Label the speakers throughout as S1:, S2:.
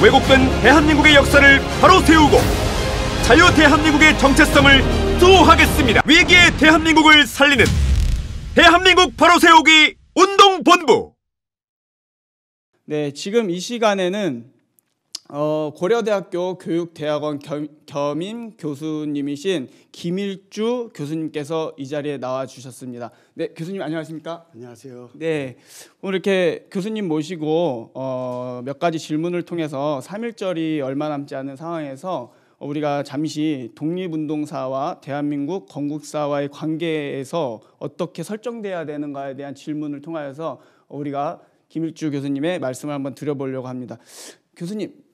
S1: 왜곡된 대한민국의 역사를 바로 세우고 자유 대한민국의 정체성을 수호하겠습니다. 위기의 대한민국을 살리는 대한민국 바로 세우기 운동본부.
S2: 네, 지금 이 시간에는 고려대학교 교육대학원 겸임 교수님이신 김일주 교수님께서 이 자리에 나와 주셨습니다. 네, 교수님 안녕하십니까?
S3: 안녕하세요.
S2: 네, 오늘 이렇게 교수님 모시고 몇 가지 질문을 통해서 3.1절이 얼마 남지 않은 상황에서 우리가 잠시 독립운동사와 대한민국 건국사와의 관계에서 어떻게 설정돼야 되는가에 대한 질문을 통하여서 우리가 김일주 교수님의 말씀을 한번 드려보려고 합니다. 교수님,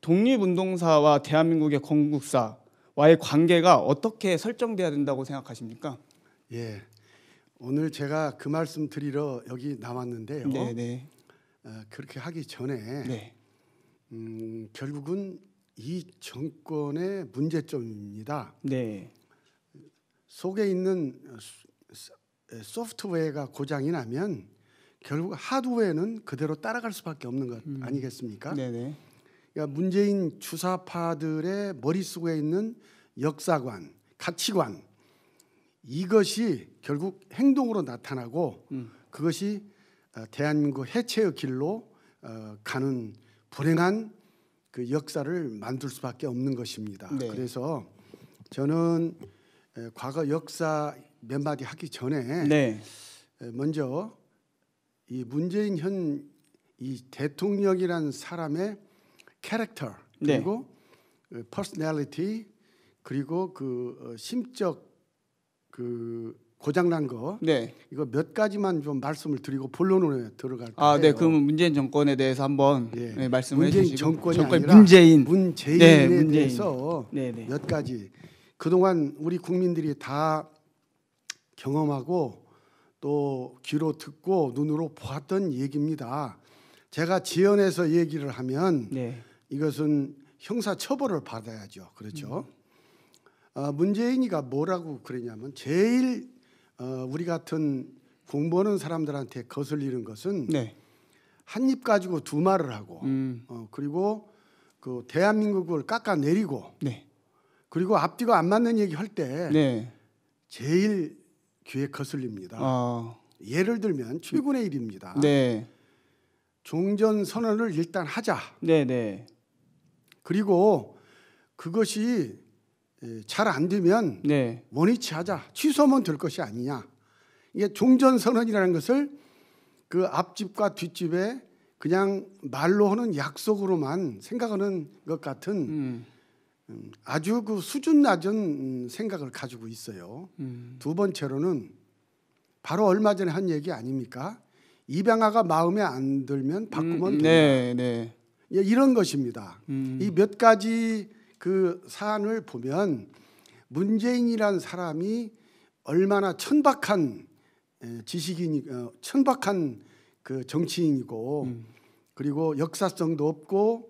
S2: 독립운동사와 대한민국의 건국사와의 관계가 어떻게 설정돼야 된다고 생각하십니까?
S3: 예, 오늘 제가 그 말씀 드리러 여기 나왔는데요.
S2: 네네.
S3: 그렇게 하기 전에
S2: 네.
S3: 결국은 이 정권의 문제점입니다.
S2: 네.
S3: 속에 있는 소프트웨어가 고장이 나면 결국 하드웨어는 그대로 따라갈 수밖에 없는 것 아니겠습니까?
S2: 네네.
S3: 그러니까 문재인 주사파들의 머릿속에 있는 역사관, 가치관 이것이 결국 행동으로 나타나고 그것이 대한민국 해체의 길로 가는 불행한 그 역사를 만들 수밖에 없는 것입니다.
S2: 네.
S3: 그래서 저는 과거 역사 몇 마디 하기 전에
S2: 네.
S3: 먼저 이 문재인 현 이 대통령이란 사람의 캐릭터 그리고 퍼스널리티 그리고 그 심적 그 고장난 거 이거 몇 가지만 좀 말씀을 드리고 본론으로 들어갈 거예요.
S2: 네. 그럼 문재인 정권에 대해서 한번 말씀을
S3: 문재인
S2: 해주시고.
S3: 정권이 아니라 문재인에 대해서 몇 가지 그동안 우리 국민들이 다 경험하고 또 귀로 듣고 눈으로 보았던 얘기입니다. 제가 지연해서 얘기를 하면 이것은 형사 처벌을 받아야죠. 그렇죠? 문재인이가 뭐라고 그러냐면 제일 우리 같은 공부하는 사람들한테 거슬리는 것은 한 입 가지고 두 말을 하고 그리고 그 대한민국을 깎아내리고 그리고 앞뒤가 안 맞는 얘기 할 때 제일 귀에 거슬립니다. 예를 들면 최근의 일입니다. 종전 선언을 일단 하자. 그리고 그것이 잘 안 되면 원위치 하자. 취소하면 될 것이 아니냐. 이게 종전 선언이라는 것을 그 앞집과 뒷집에 그냥 말로 하는 약속으로만 생각하는 것 같은 아주 그 수준 낮은 생각을 가지고 있어요. 두 번째로는 바로 얼마 전에 한 얘기 아닙니까? 입양아가 마음에 안 들면 바꾸면 된다. 이런 것입니다. 이 몇 가지 그 사안을 보면 문재인이란 사람이 얼마나 천박한 천박한 그 정치인이고 그리고 역사성도 없고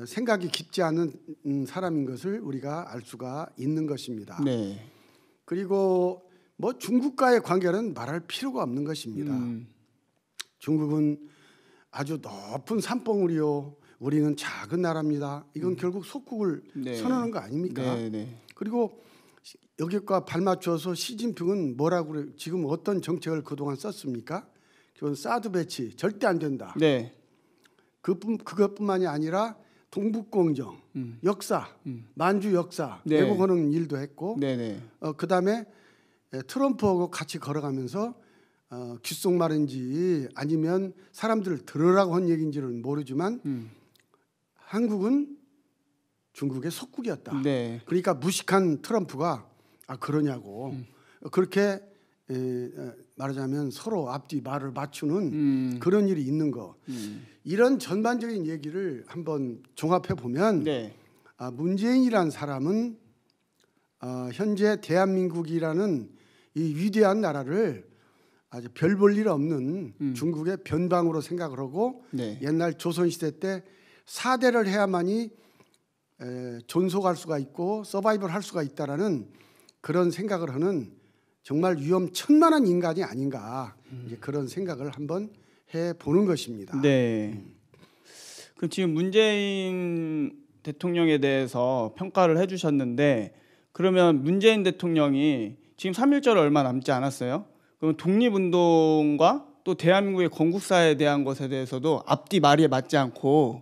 S3: 생각이 깊지 않은 사람인 것을 우리가 알 수가 있는 것입니다. 그리고 뭐 중국과의 관계는 말할 필요가 없는 것입니다. 중국은 아주 높은 산봉우리요. 우리는 작은 나라입니다. 이건 결국 속국을 선언하는 거 아닙니까? 그리고 여기과 발맞춰서 시진핑은 뭐라고 그래요? 지금 어떤 정책을 그동안 썼습니까? 그건 사드 배치 절대 안 된다. 그것뿐만이 아니라 동북공정, 역사, 만주 역사 왜곡하는 일도 했고 그다음에 트럼프하고 같이 걸어가면서 귓속말인지 아니면 사람들을 들으라고 한 얘기인지는 모르지만 한국은 중국의 속국이었다. 그러니까 무식한 트럼프가 그러냐고 그렇게 말하자면 서로 앞뒤 말을 맞추는 그런 일이 있는 거. 이런 전반적인 얘기를 한번 종합해 보면 문재인이란 사람은 현재 대한민국이라는 이 위대한 나라를 아주 별 볼 일 없는 중국의 변방으로 생각을 하고 옛날 조선시대 때 4대를 해야만이 존속할 수가 있고 서바이벌 할 수가 있다라는 그런 생각을 하는 정말 위험천만한 인간이 아닌가 이제 그런 생각을 한번 해보는 것입니다.
S2: 그 지금 문재인 대통령에 대해서 평가를 해주셨는데 그러면 문재인 대통령이 지금 3.1절 얼마 남지 않았어요? 그럼 독립운동과 또 대한민국의 건국사에 대한 것에 대해서도 앞뒤 말이 맞지 않고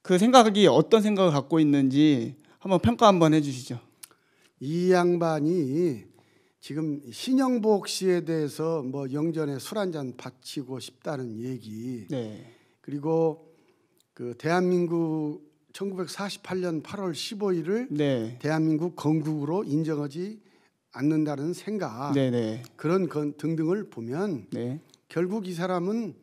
S2: 그 생각이 어떤 생각을 갖고 있는지 한번 평가 한번 해주시죠.
S3: 이 양반이 지금 신영복 씨에 대해서 뭐 영전에 술 한잔 바치고 싶다는 얘기,
S2: 네.
S3: 그리고 그 대한민국 1948년 8월 15일을
S2: 네.
S3: 대한민국 건국으로 인정하지 않는다는 생각,
S2: 네네.
S3: 그런 등등을 보면
S2: 네.
S3: 결국 이 사람은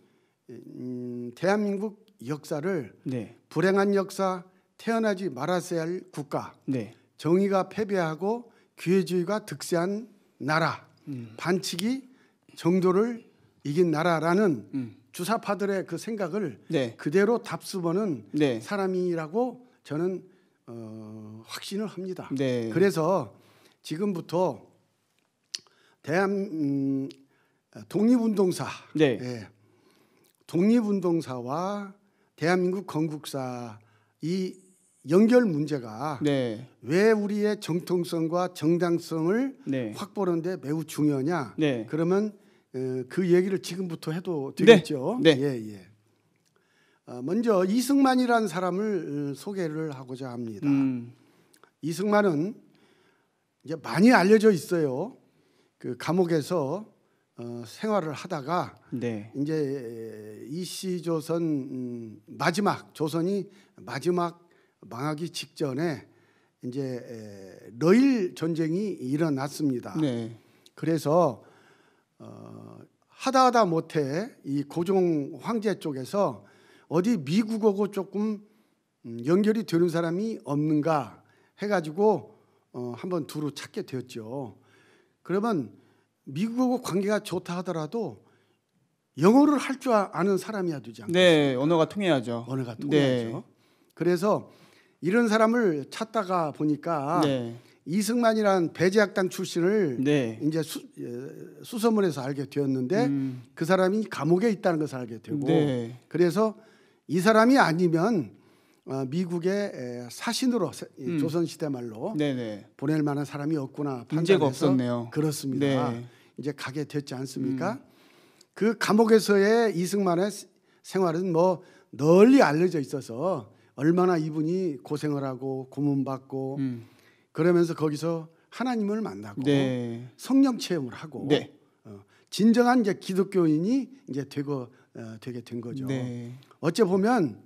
S3: 대한민국 역사를
S2: 네.
S3: 불행한 역사, 태어나지 말았어야 할 국가,
S2: 네.
S3: 정의가 패배하고 기회주의가 득세한 나라, 반칙이 정도를 이긴 나라라는 주사파들의 그 생각을
S2: 네.
S3: 그대로 답습하는
S2: 네.
S3: 사람이라고 저는 확신을 합니다.
S2: 네.
S3: 그래서 지금부터 독립운동사,
S2: 네.
S3: 예, 독립운동사와 대한민국 건국사 이 연결 문제가
S2: 네.
S3: 왜 우리의 정통성과 정당성을
S2: 네.
S3: 확보하는 데 매우 중요하냐?
S2: 네.
S3: 그러면 그 얘기를 지금부터 해도 되겠죠.
S2: 네.
S3: 예, 예. 먼저 이승만이라는 사람을 소개를 하고자 합니다. 이승만은 이제 많이 알려져 있어요. 그 감옥에서 생활을 하다가
S2: 네.
S3: 이제 이씨조선 마지막 조선이 마지막 망하기 직전에 이제 러일 전쟁이 일어났습니다.
S2: 네.
S3: 그래서 하다 못해 이 고종 황제 쪽에서 어디 미국하고 조금 연결이 되는 사람이 없는가 해가지고 한번 두루 찾게 되었죠. 그러면 미국하고 관계가 좋다 하더라도 영어를 할 줄 아는 사람이야 되지 않겠습니까?
S2: 네, 언어가 통해야죠.
S3: 언어가 통하죠.
S2: 네.
S3: 그래서 이런 사람을 찾다가 보니까
S2: 네.
S3: 이승만이라는 배제학당 출신을
S2: 네.
S3: 이제 수소문에서 알게 되었는데 그 사람이 감옥에 있다는 것을 알게 되고
S2: 네.
S3: 그래서 이 사람이 아니면 미국의 사신으로 조선시대 말로
S2: 네네.
S3: 보낼 만한 사람이 없구나
S2: 문제가
S3: 판단해서
S2: 없었네요.
S3: 그렇습니다.
S2: 네.
S3: 이제 가게 됐지 않습니까? 그 감옥에서의 이승만의 생활은 뭐 널리 알려져 있어서 얼마나 이분이 고생을 하고 고문받고 그러면서 거기서 하나님을 만나고
S2: 네.
S3: 성령 체험을 하고
S2: 네.
S3: 진정한 이제 기독교인이 이제 되게 된 거죠.
S2: 네.
S3: 어째 보면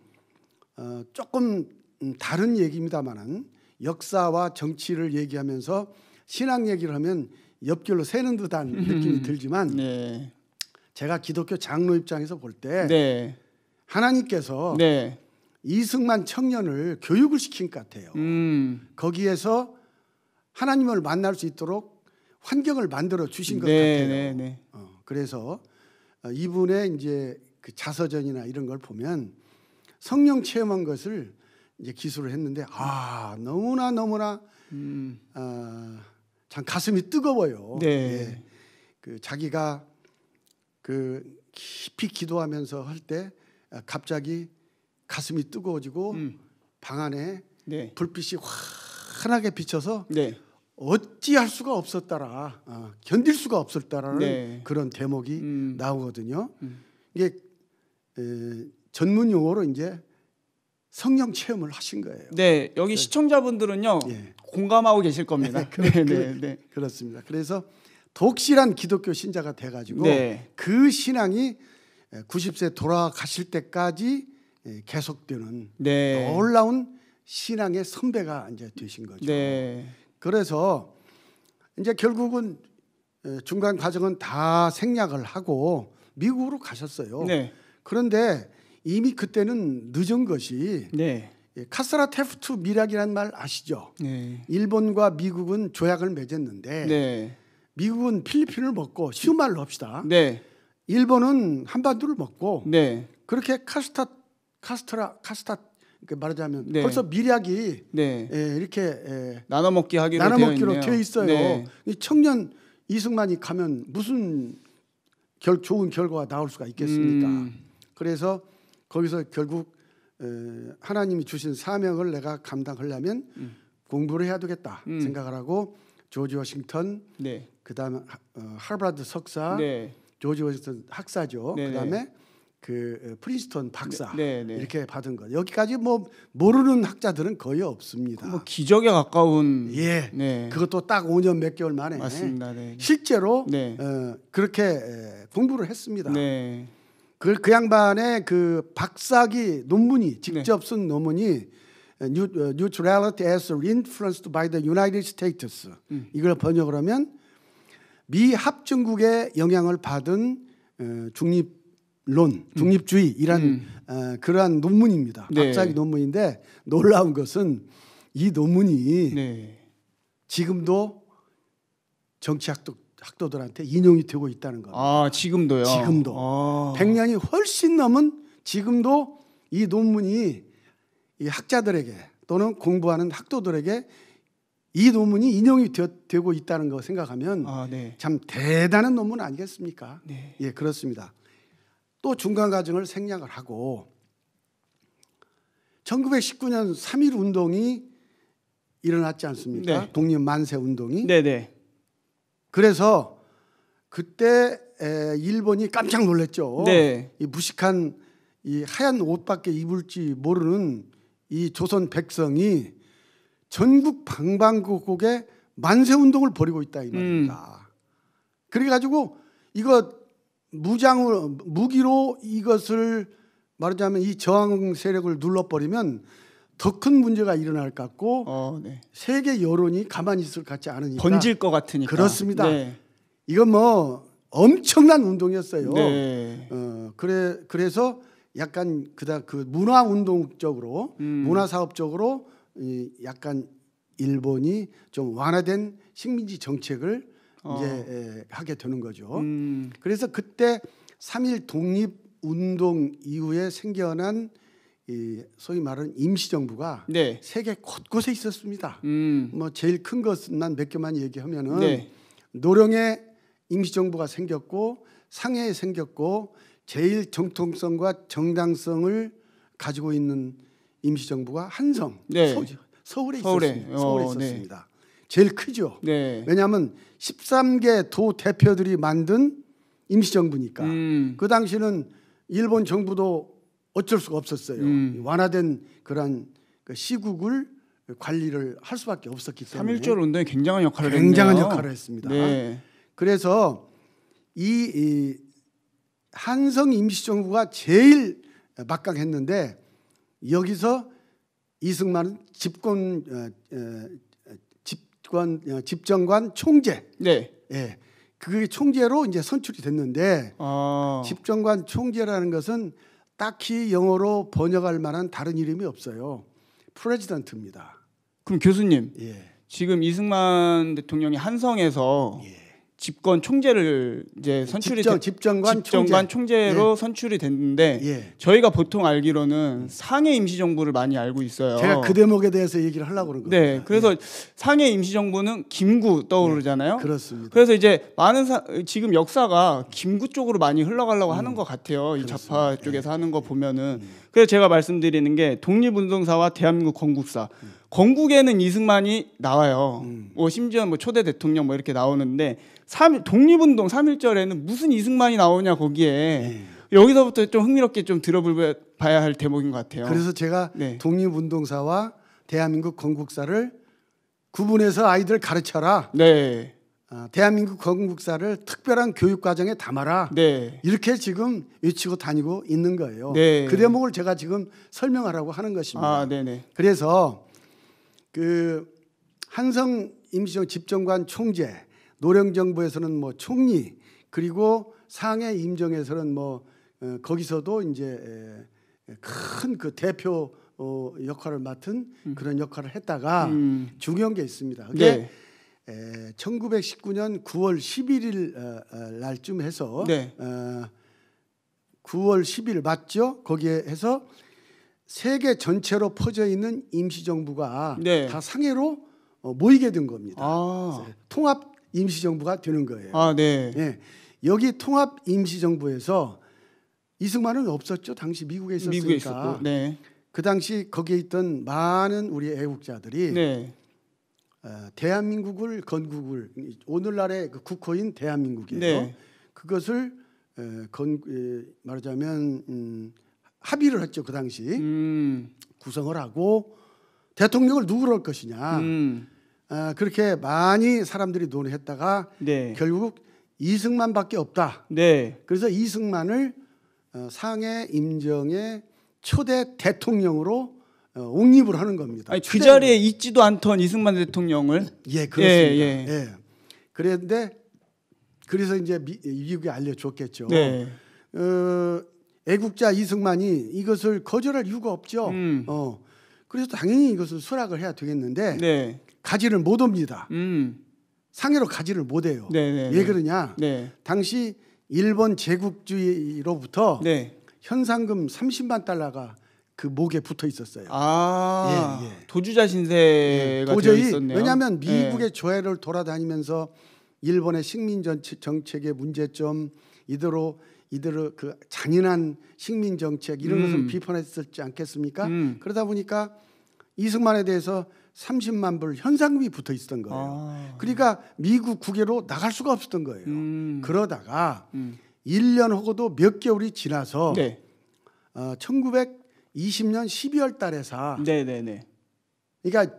S3: 조금 다른 얘기입니다만은 역사와 정치를 얘기하면서 신앙 얘기를 하면 옆길로 새는 듯한 느낌이 들지만
S2: 네.
S3: 제가 기독교 장로 입장에서 볼 때
S2: 네.
S3: 하나님께서
S2: 네.
S3: 이승만 청년을 교육을 시킨 것 같아요. 거기에서 하나님을 만날 수 있도록 환경을 만들어 주신 것
S2: 네.
S3: 같아요.
S2: 네. 네.
S3: 그래서 이분의 이제 그 자서전이나 이런 걸 보면 성령 체험한 것을 이제 기술을 했는데 너무나 참 가슴이 뜨거워요.
S2: 네.
S3: 예. 그 자기가 그 깊이 기도하면서 할 때 갑자기 가슴이 뜨거워지고 방 안에
S2: 네.
S3: 불빛이 환하게 비쳐서
S2: 네.
S3: 어찌할 수가 없었더라, 견딜 수가 없었다라는
S2: 네.
S3: 그런 대목이 나오거든요. 이게 전문 용어로 이제 성령 체험을 하신 거예요.
S2: 네, 여기 시청자분들은요
S3: 예.
S2: 공감하고 계실 겁니다. 네.
S3: 그렇습니다. 그래서 독실한 기독교 신자가 돼가지고
S2: 네.
S3: 그 신앙이 90세 돌아가실 때까지 계속되는
S2: 네.
S3: 놀라운 신앙의 선배가 이제 되신 거죠.
S2: 네.
S3: 그래서 이제 결국은 중간 과정은 다 생략을 하고 미국으로 가셨어요.
S2: 네.
S3: 그런데 이미 그때는 늦은 것이
S2: 네.
S3: 카스라 테프트 밀약이라는 말 아시죠?
S2: 네.
S3: 일본과 미국은 조약을 맺었는데
S2: 네.
S3: 미국은 필리핀을 먹고 쉬운 말로 합시다.
S2: 네.
S3: 일본은 한반도를 먹고
S2: 네.
S3: 그렇게 카스타 이렇게 말하자면
S2: 네.
S3: 벌써 밀약이
S2: 네.
S3: 이렇게
S2: 나눠 먹기 하기로
S3: 나눠 먹기로
S2: 되어
S3: 되어 있어요.
S2: 네.
S3: 이 청년 이승만이 가면 무슨 좋은 결과가 나올 수가 있겠습니까? 그래서 거기서 결국 하나님이 주신 사명을 내가 감당하려면 공부를 해야 되겠다 생각을 하고 조지 워싱턴,
S2: 네.
S3: 그다음에 하버드 석사,
S2: 네.
S3: 조지 워싱턴 학사죠.
S2: 네.
S3: 그다음에 그 프린스턴 박사
S2: 네. 네.
S3: 이렇게 받은 것. 여기까지 뭐 모르는 학자들은 거의 없습니다.
S2: 뭐 기적에 가까운.
S3: 예,
S2: 네.
S3: 그것도 딱 5년 몇 개월 만에
S2: 맞습니다. 네.
S3: 실제로
S2: 네.
S3: 그렇게 공부를 했습니다.
S2: 네.
S3: 그 양반의 그 박사기 논문이 직접 쓴 논문이 Neutrality as Influenced by the United States. 이걸 번역을 하면 미 합중국의 영향을 받은 중립론, 중립주의이란 그러한 논문입니다.
S2: 네.
S3: 박사기 논문인데 놀라운 것은 이 논문이
S2: 네.
S3: 지금도 정치 학도들한테 인용이 되고 있다는 겁니다.
S2: 아, 지금도요?
S3: 지금도 100년이 훨씬 넘은 지금도 이 논문이 이 학자들에게 또는 공부하는 학도들에게 이 논문이 인용이 되고 있다는 거 생각하면
S2: 네.
S3: 참 대단한 논문 아니겠습니까?
S2: 네.
S3: 예, 그렇습니다. 또 중간 과정을 생략을 하고 1919년 3.1 운동이 일어났지 않습니까?
S2: 네.
S3: 독립 만세 운동이.
S2: 네네.
S3: 그래서 그때 일본이 깜짝 놀랐죠.
S2: 네.
S3: 이 무식한 이 하얀 옷밖에 입을지 모르는 이 조선 백성이 전국 방방곡곡에 만세 운동을 벌이고 있다 이 말입니다. 그래가지고 이거 무기로 이것을 말하자면 이 저항 세력을 눌러버리면 더 큰 문제가 일어날 것 같고
S2: 네. 세계
S3: 여론이 가만히 있을 것 같지 않으니까
S2: 번질 것 같으니까.
S3: 그렇습니다.
S2: 네.
S3: 이건 뭐 엄청난 운동이었어요.
S2: 네.
S3: 그래서 약간 그 문화 운동적으로 문화 사업적으로 약간 일본이 좀 완화된 식민지 정책을 이제 하게 되는 거죠. 그래서 그때 3.1 독립 운동 이후에 생겨난 이 소위 말하는 임시정부가
S2: 네.
S3: 세계 곳곳에 있었습니다. 뭐 제일 큰 것만 몇 개만 얘기하면은
S2: 네.
S3: 노령의 임시정부가 생겼고 상해에 생겼고 제일 정통성과 정당성을 가지고 있는 임시정부가 한성
S2: 네.
S3: 서울에
S2: 서울에
S3: 있었습니다. 제일 크죠.
S2: 네.
S3: 왜냐하면 13개 도 대표들이 만든 임시정부니까 그 당시는 일본 정부도 어쩔 수가 없었어요. 완화된 그런 시국을 관리를 할 수밖에 없었기 때문에
S2: 3.1절 운동이 굉장한 역할을
S3: 했습니다.
S2: 네.
S3: 그래서 이 한성 임시정부가 제일 막강했는데 여기서 이승만은 집정관 총재,
S2: 네.
S3: 예, 그게 총재로 이제 선출이 됐는데 집정관 총재라는 것은 딱히 영어로 번역할 만한 다른 이름이 없어요. 프레지던트입니다.
S2: 그럼 교수님,
S3: 예.
S2: 지금 이승만 대통령이 한성에서 집권 총재를 이제 선출이
S3: 집정관
S2: 총재로
S3: 예.
S2: 선출이 됐는데
S3: 예.
S2: 저희가 보통 알기로는 상해 임시정부를 많이 알고 있어요.
S3: 제가 그 대목에 대해서 얘기를 하려고 그런 겁니다.
S2: 네, 그래서 상해 임시정부는 김구 떠오르잖아요.
S3: 그렇습니다.
S2: 그래서 이제 많은 지금 역사가 김구 쪽으로 많이 흘러가려고 하는 것 같아요. 이 좌파 쪽에서 하는 거 보면은. 그래서 제가 말씀드리는 게 독립운동사와 대한민국 건국사. 건국에는 이승만이 나와요. 뭐 심지어 뭐 초대 대통령 뭐 이렇게 나오는데 독립운동 3.1절에는 무슨 이승만이 나오냐 거기에. 여기서부터 좀 흥미롭게 좀 들어봐야 할 대목인 것 같아요.
S3: 그래서 제가 독립운동사와 대한민국 건국사를 구분해서 아이들 가르쳐라.
S2: 네.
S3: 대한민국 건국사를 특별한 교육 과정에 담아라.
S2: 네.
S3: 이렇게 지금 외치고 다니고 있는 거예요.
S2: 네.
S3: 그 대목을 제가 지금 설명하라고 하는 것입니다.
S2: 네네.
S3: 그래서 그 한성 임시정 집정관 총재, 노령정부에서는 뭐 총리, 그리고 상해 임정에서는 뭐 거기서도 이제 큰 그 대표 역할을 맡은 그런 역할을 했다가 중요한 게 있습니다. 그게 1919년 9월 11일 날쯤 해서 9월 10일 맞죠? 거기에 해서 세계 전체로 퍼져 있는 임시정부가 다 상해로 모이게 된 겁니다. 통합 임시정부가 되는 거예요. 네. 여기 통합 임시정부에서 이승만은 없었죠. 당시 미국에 있었으니까.
S2: 미국에 있었고.
S3: 그 당시 거기에 있던 많은 우리 애국자들이
S2: 네.
S3: 대한민국을 건국을 오늘날의 그 국호인 대한민국이에요.
S2: 네.
S3: 그것을 말하자면 합의를 했죠. 그 당시 구성을 하고 대통령을 누구로 할 것이냐 그렇게 많이 사람들이 논의했다가
S2: 네.
S3: 결국 이승만밖에 없다.
S2: 네.
S3: 그래서 이승만을 상해 임정의 초대 대통령으로 옹립을 하는 겁니다.
S2: 아니, 그 자리에 있지도 않던 이승만 대통령을
S3: 예, 그렇습니다. 예. 그런데 그래서 이제 미국에 알려줬겠죠.
S2: 네.
S3: 애국자 이승만이 이것을 거절할 이유가 없죠. 그래서 당연히 이것을 수락을 해야 되겠는데
S2: 네.
S3: 가지를 못 옵니다. 상해로 가지를 못 해요.
S2: 네.
S3: 왜 그러냐?
S2: 네.
S3: 당시 일본 제국주의로부터
S2: 네.
S3: 현상금 30만 달러가 그 목에 붙어 있었어요.
S2: 도주자 신세가
S3: 도저히
S2: 되어 있었네요.
S3: 왜냐하면 미국의 조회를 돌아다니면서 일본의 식민 정책의 문제점 이대로 그 잔인한 식민 정책 이런 것을 비판했었지 않겠습니까? 그러다 보니까 이승만에 대해서 30만 불 현상금이 붙어 있었던 거예요. 그러니까 미국 국외로 나갈 수가 없었던 거예요. 그러다가 1년 하고도 몇 개월이 지나서
S2: 네.
S3: 1920년 12월 달에서 그러니까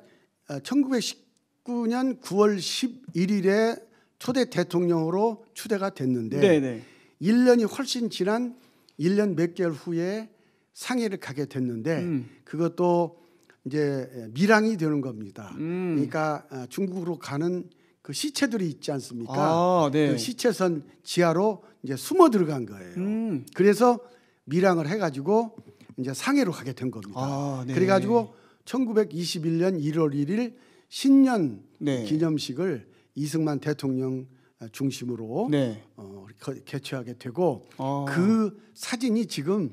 S3: 1919년 9월 11일에 초대 대통령으로 추대가 됐는데 1년이 훨씬 지난 1년 몇 개월 후에 상해를 가게 됐는데 그것도 이제 밀항이 되는 겁니다. 그러니까 중국으로 가는 그 시체들이 있지 않습니까? 그 시체선 지하로 이제 숨어 들어간 거예요. 그래서 밀항을 해가지고 이제 상해로 가게 된 겁니다. 그래가지고 1921년 1월 1일 신년 기념식을 이승만 대통령 중심으로 개최하게 되고 그 사진이 지금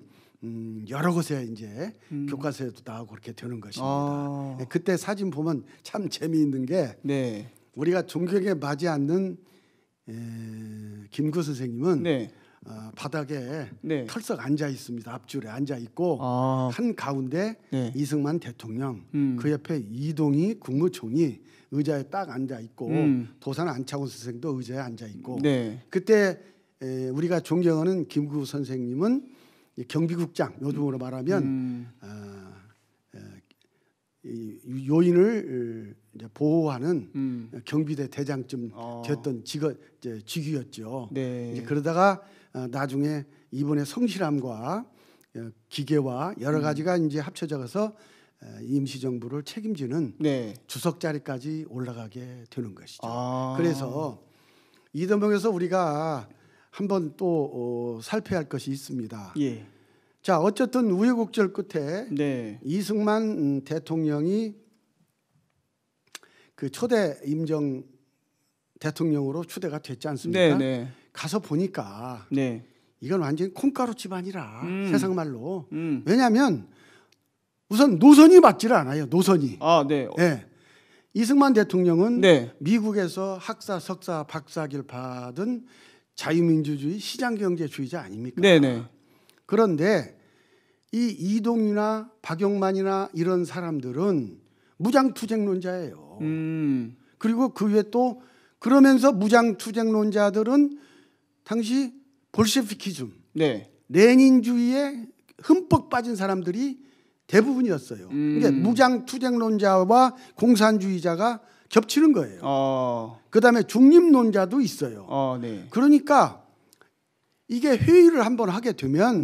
S3: 여러 곳에 이제 교과서에도 나오고 그렇게 되는 것입니다. 그때 사진 보면 참 재미있는 게 우리가 존경에 맞지 않는 김구 선생님은 바닥에 털썩 앉아 있습니다. 앞줄에 앉아 있고 한 가운데 이승만 대통령 그 옆에 이동희 국무총리 의자에 딱 앉아 있고 도산 안창호 선생도 의자에 앉아 있고 그때 우리가 존경하는 김구 선생님은 경비국장 요즘으로 말하면 요인을 이제 보호하는 경비대 대장쯤 됐던 직위였죠. 이제 그러다가 나중에 이번에 성실함과 기계와 여러 가지가 이제 합쳐져서 임시정부를 책임지는 주석 자리까지 올라가게 되는 것이죠. 그래서 이 대목에서 우리가 한번 또 살펴야 할 것이 있습니다. 자, 어쨌든 우여곡절 끝에 이승만 대통령이 그 초대 임정 대통령으로 추대가 됐지 않습니까? 가서 보니까 이건 완전히 콩가루 집안이라 세상 말로. 왜냐하면 우선 노선이 맞질 않아요. 노선이. 이승만 대통령은 미국에서 학사, 석사, 박사학위를 받은 자유민주주의 시장경제주의자 아닙니까? 그런데 이 이동유나 박용만이나 이런 사람들은 무장투쟁론자예요. 그리고 그 위에 또 그러면서 무장투쟁론자들은 당시 볼셰비키즘, 레닌주의에 흠뻑 빠진 사람들이 대부분이었어요. 그러니까 무장투쟁론자와 공산주의자가 겹치는 거예요. 그다음에 중립론자도 있어요. 그러니까 이게 회의를 한번 하게 되면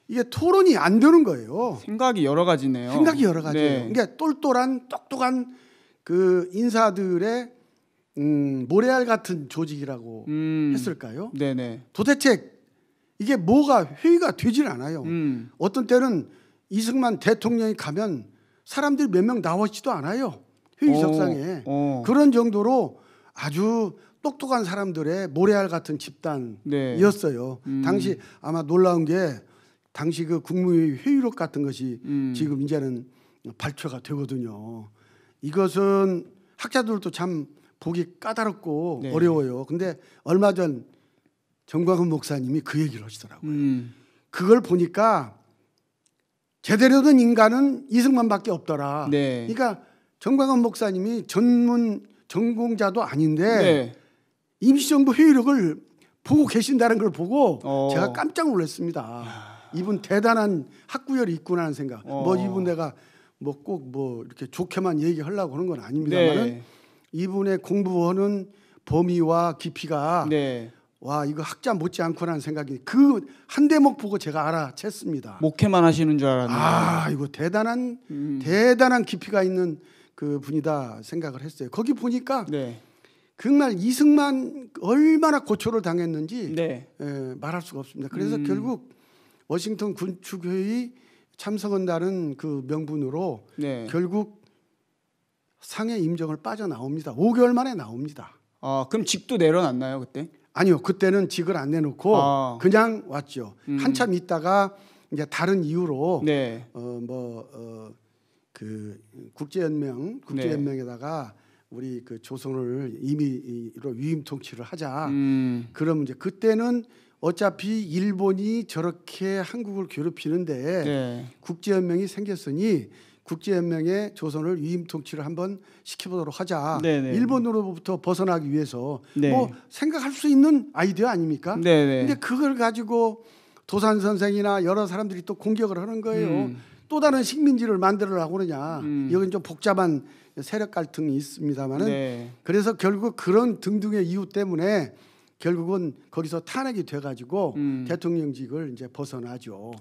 S3: 이게 토론이 안 되는 거예요.
S2: 생각이 여러 가지네요.
S3: 생각이 여러 가지예요. 그러니까 똘똘한 똑똑한 그 인사들의 모래알 같은 조직이라고 했을까요? 도대체 이게 뭐가 회의가 되질 않아요. 어떤 때는 이승만 대통령이 가면 사람들이 몇 명 나오지도 않아요. 회의석상에. 그런 정도로 아주 똑똑한 사람들의 모래알 같은 집단이었어요. 당시 아마 놀라운 게 당시 그 국무회의 회의록 같은 것이 지금 이제는 발표가 되거든요. 이것은 학자들도 참 보기 까다롭고 어려워요. 근데 얼마 전 정광훈 목사님이 그 얘기를 하시더라고요. 그걸 보니까 제대로 된 인간은 이승만밖에 없더라.
S2: 네.
S3: 그러니까 정광훈 목사님이 전공자도 아닌데
S2: 네.
S3: 임시정부 회의록을 보고 계신다는 걸 보고 제가 깜짝 놀랐습니다. 이분 대단한 학구열이 있구나 하는 생각. 뭐 이분 내가 뭐 꼭 뭐 이렇게 좋게만 얘기하려고 하는 건 아닙니다만은
S2: 네.
S3: 이분의 공부하는 범위와 깊이가
S2: 네.
S3: 와 이거 학자 못지않구나는 생각이 그 한 대목 보고 제가 알아챘습니다.
S2: 목회만 하시는 줄 알았는데.
S3: 아 이거 대단한 깊이가 있는 그 분이다 생각을 했어요. 거기 보니까
S2: 네.
S3: 정말 이승만 얼마나 고초를 당했는지
S2: 네.
S3: 말할 수가 없습니다. 그래서 결국 워싱턴 군축회의 참석한다는 그 명분으로
S2: 네.
S3: 결국 상해 임정을 빠져나옵니다. 5개월 만에 나옵니다.
S2: 아, 그럼 직도 내려놨나요 그때?
S3: 아니요, 그때는 직을 안 내놓고 그냥 왔죠. 한참 있다가 이제 다른 이유로
S2: 네.
S3: 그 국제연맹에다가 우리 그 조선을 임의로 위임 통치를 하자. 그러면 이제 그때는 어차피 일본이 저렇게 한국을 괴롭히는데
S2: 네.
S3: 국제연맹이 생겼으니 국제연맹에 조선을 위임 통치를 한번 시켜보도록 하자.
S2: 네네.
S3: 일본으로부터 벗어나기 위해서
S2: 네.
S3: 뭐 생각할 수 있는 아이디어 아닙니까?
S2: 네네.
S3: 근데 그걸 가지고 도산 선생이나 여러 사람들이 또 공격을 하는 거예요. 또 다른 식민지를 만들으려고 그러냐. 여기는 좀 복잡한 세력 갈등이 있습니다만은
S2: 네.
S3: 그래서 결국 그런 등등의 이유 때문에 결국은 거기서 탄핵이 돼가지고 대통령직을 이제 벗어나죠.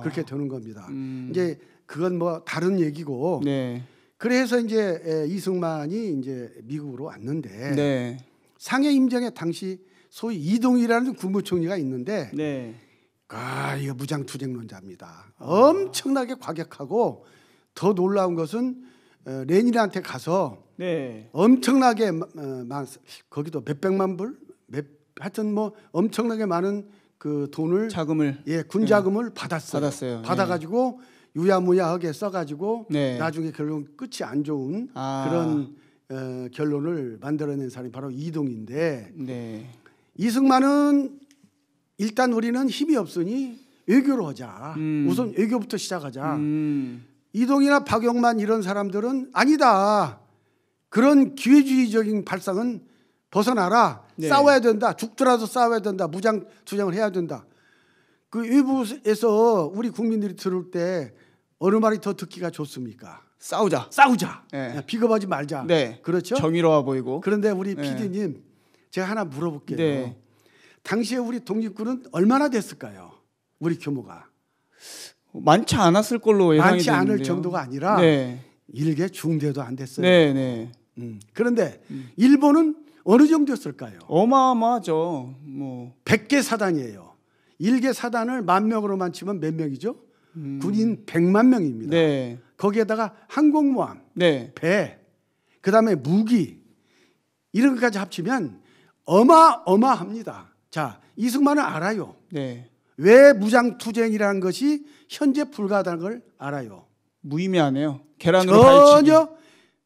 S3: 그렇게 되는 겁니다. 이제 그건 뭐 다른 얘기고.
S2: 네.
S3: 그래서 이제 이승만이 이제 미국으로 왔는데
S2: 네.
S3: 상해 임정에 당시 소위 이동이라는 국무총리가 있는데
S2: 네.
S3: 이거 무장투쟁론자입니다. 엄청나게 과격하고 더 놀라운 것은 레닌한테 가서
S2: 네.
S3: 엄청나게 거기도 몇백만 불, 하여튼 뭐 엄청나게 많은 그 돈을
S2: 자금을
S3: 군 자금을 받았어요. 받아가지고 유야무야하게 써가지고
S2: 네.
S3: 나중에 결국 끝이 안 좋은 그런 결론을 만들어낸 사람이 바로 이동인데
S2: 네.
S3: 이승만은 일단 우리는 힘이 없으니 외교로 하자. 우선 외교부터 시작하자. 이동이나 박용만 이런 사람들은 아니다. 그런 기회주의적인 발상은 벗어나라.
S2: 네.
S3: 싸워야 된다. 죽더라도 싸워야 된다. 무장 투쟁을 해야 된다. 그 외부에서 우리 국민들이 들을 때 어느 말이 더 듣기가 좋습니까?
S2: 싸우자.
S3: 네. 비겁하지 말자.
S2: 네.
S3: 그렇죠?
S2: 정의로워 보이고.
S3: 그런데 우리 PD님 제가 하나 물어볼게요.
S2: 네.
S3: 당시에 우리 독립군은 얼마나 됐을까요? 우리 규모가
S2: 많지 않았을 걸로 예상이
S3: 많지
S2: 되는데요.
S3: 않을 정도가 아니라
S2: 네.
S3: 일개 중대도 안 됐어요.
S2: 네.
S3: 그런데 일본은 어느 정도였을까요?
S2: 어마어마하죠. 뭐
S3: 100개 사단이에요. 일개 사단을 10,000명으로만 치면 몇 명이죠? 군인 100만 명입니다.
S2: 네.
S3: 거기에다가 항공모함,
S2: 네.
S3: 배, 그다음에 무기 이런 것까지 합치면 어마어마합니다. 자, 이승만은 알아요.
S2: 네.
S3: 왜 무장투쟁이라는 것이 현재 불가하다는 걸 알아요.
S2: 무의미하네요. 계란으로 바위치기.
S3: 전혀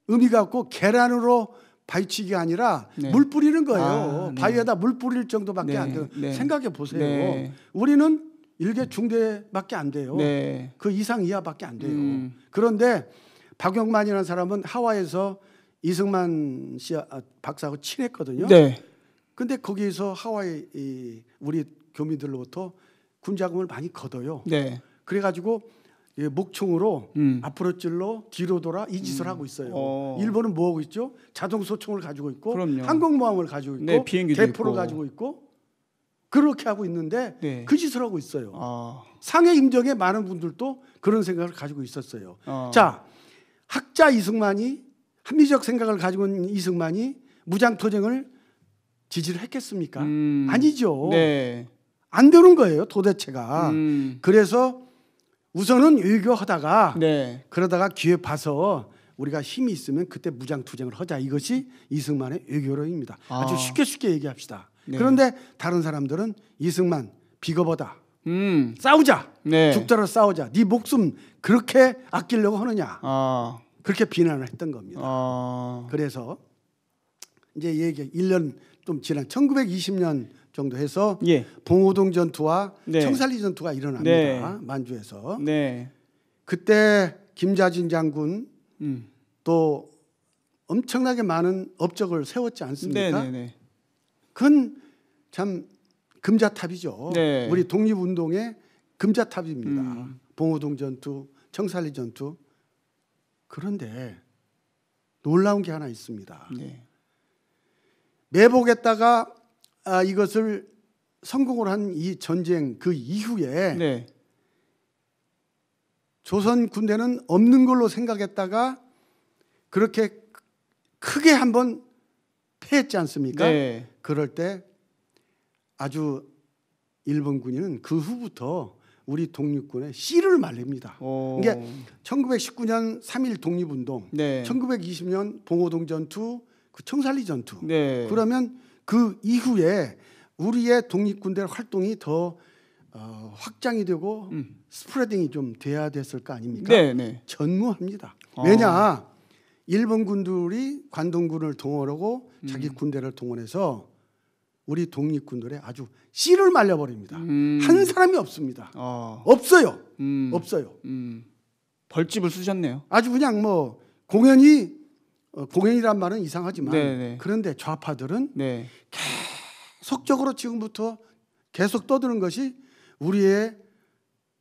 S3: 의미가 없고 계란으로 바위치기가 아니라
S2: 네.
S3: 물 뿌리는 거예요.
S2: 네.
S3: 바위에다 물 뿌릴 정도밖에
S2: 네.
S3: 안 돼요.
S2: 네.
S3: 생각해 보세요.
S2: 네.
S3: 우리는 일개 중대밖에 안 돼요.
S2: 네.
S3: 그 이상 이하밖에 안 돼요. 그런데 박용만이라는 사람은 하와이에서 이승만 씨 박사하고 친했거든요.
S2: 네.
S3: 근데 거기에서 하와이 우리 교민들로부터 군자금을 많이 걷어요.
S2: 네.
S3: 그래가지고 목총으로 앞으로 찔러 뒤로 돌아 이 짓을 하고 있어요. 일본은 뭐 하고 있죠? 자동 소총을 가지고 있고
S2: 그럼요.
S3: 항공모함을 가지고 있고
S2: 네, 비행기도
S3: 대포를
S2: 있고.
S3: 가지고 있고 그렇게 하고 있는데
S2: 네.
S3: 그 짓을 하고 있어요. 상해 임정에 많은 분들도 그런 생각을 가지고 있었어요. 자, 학자 이승만이 합리적 생각을 가지고 있는 이승만이 무장투쟁을 지지를 했겠습니까? 아니죠.
S2: 네.
S3: 안 되는 거예요, 도대체가. 그래서 우선은 외교하다가
S2: 네.
S3: 그러다가 기회 봐서 우리가 힘이 있으면 그때 무장투쟁을 하자. 이것이 이승만의 외교로입니다. 아주 쉽게 얘기합시다.
S2: 네.
S3: 그런데 다른 사람들은 이승만 비겁하다. 싸우자.
S2: 네.
S3: 죽더라도 싸우자. 네 목숨 그렇게 아끼려고 하느냐. 그렇게 비난을 했던 겁니다. 그래서 이제 얘기 1년 좀 지난 1920년 정도 해서 봉오동 전투와
S2: 네.
S3: 청산리 전투가 일어납니다.
S2: 네.
S3: 만주에서.
S2: 네.
S3: 그때 김자진 장군 또 엄청나게 많은 업적을 세웠지 않습니까?
S2: 네네네.
S3: 그건 참 금자탑이죠.
S2: 네.
S3: 우리 독립운동의 금자탑입니다. 봉오동 전투, 청산리 전투. 그런데 놀라운 게 하나 있습니다.
S2: 네.
S3: 매복했다가 이것을 성공을 한 이 전쟁 그 이후에
S2: 네.
S3: 조선 군대는 없는 걸로 생각했다가 그렇게 크게 한번 패했지 않습니까?
S2: 네.
S3: 그럴 때 아주 일본 군인은 그 후부터 우리 독립군에 씨를 말립니다. 이게 1919년 3.1 독립운동,
S2: 네.
S3: 1920년 봉오동 전투, 그 청산리 전투.
S2: 네.
S3: 그러면 그 이후에 우리의 독립군대 활동이 더 확장이 되고 스프레딩이 좀 돼야 됐을 거 아닙니까?
S2: 네, 네.
S3: 전무합니다. 왜냐? 일본 군들이 관동군을 동원하고 자기 군대를 동원해서 우리 독립군들의 아주 씨를 말려버립니다. 한 사람이 없습니다. 없어요. 없어요.
S2: 벌집을 쓰셨네요.
S3: 아주 그냥 뭐 공연이란 말은 이상하지만
S2: 네네.
S3: 그런데 좌파들은
S2: 네.
S3: 계속적으로 지금부터 계속 떠드는 것이 우리의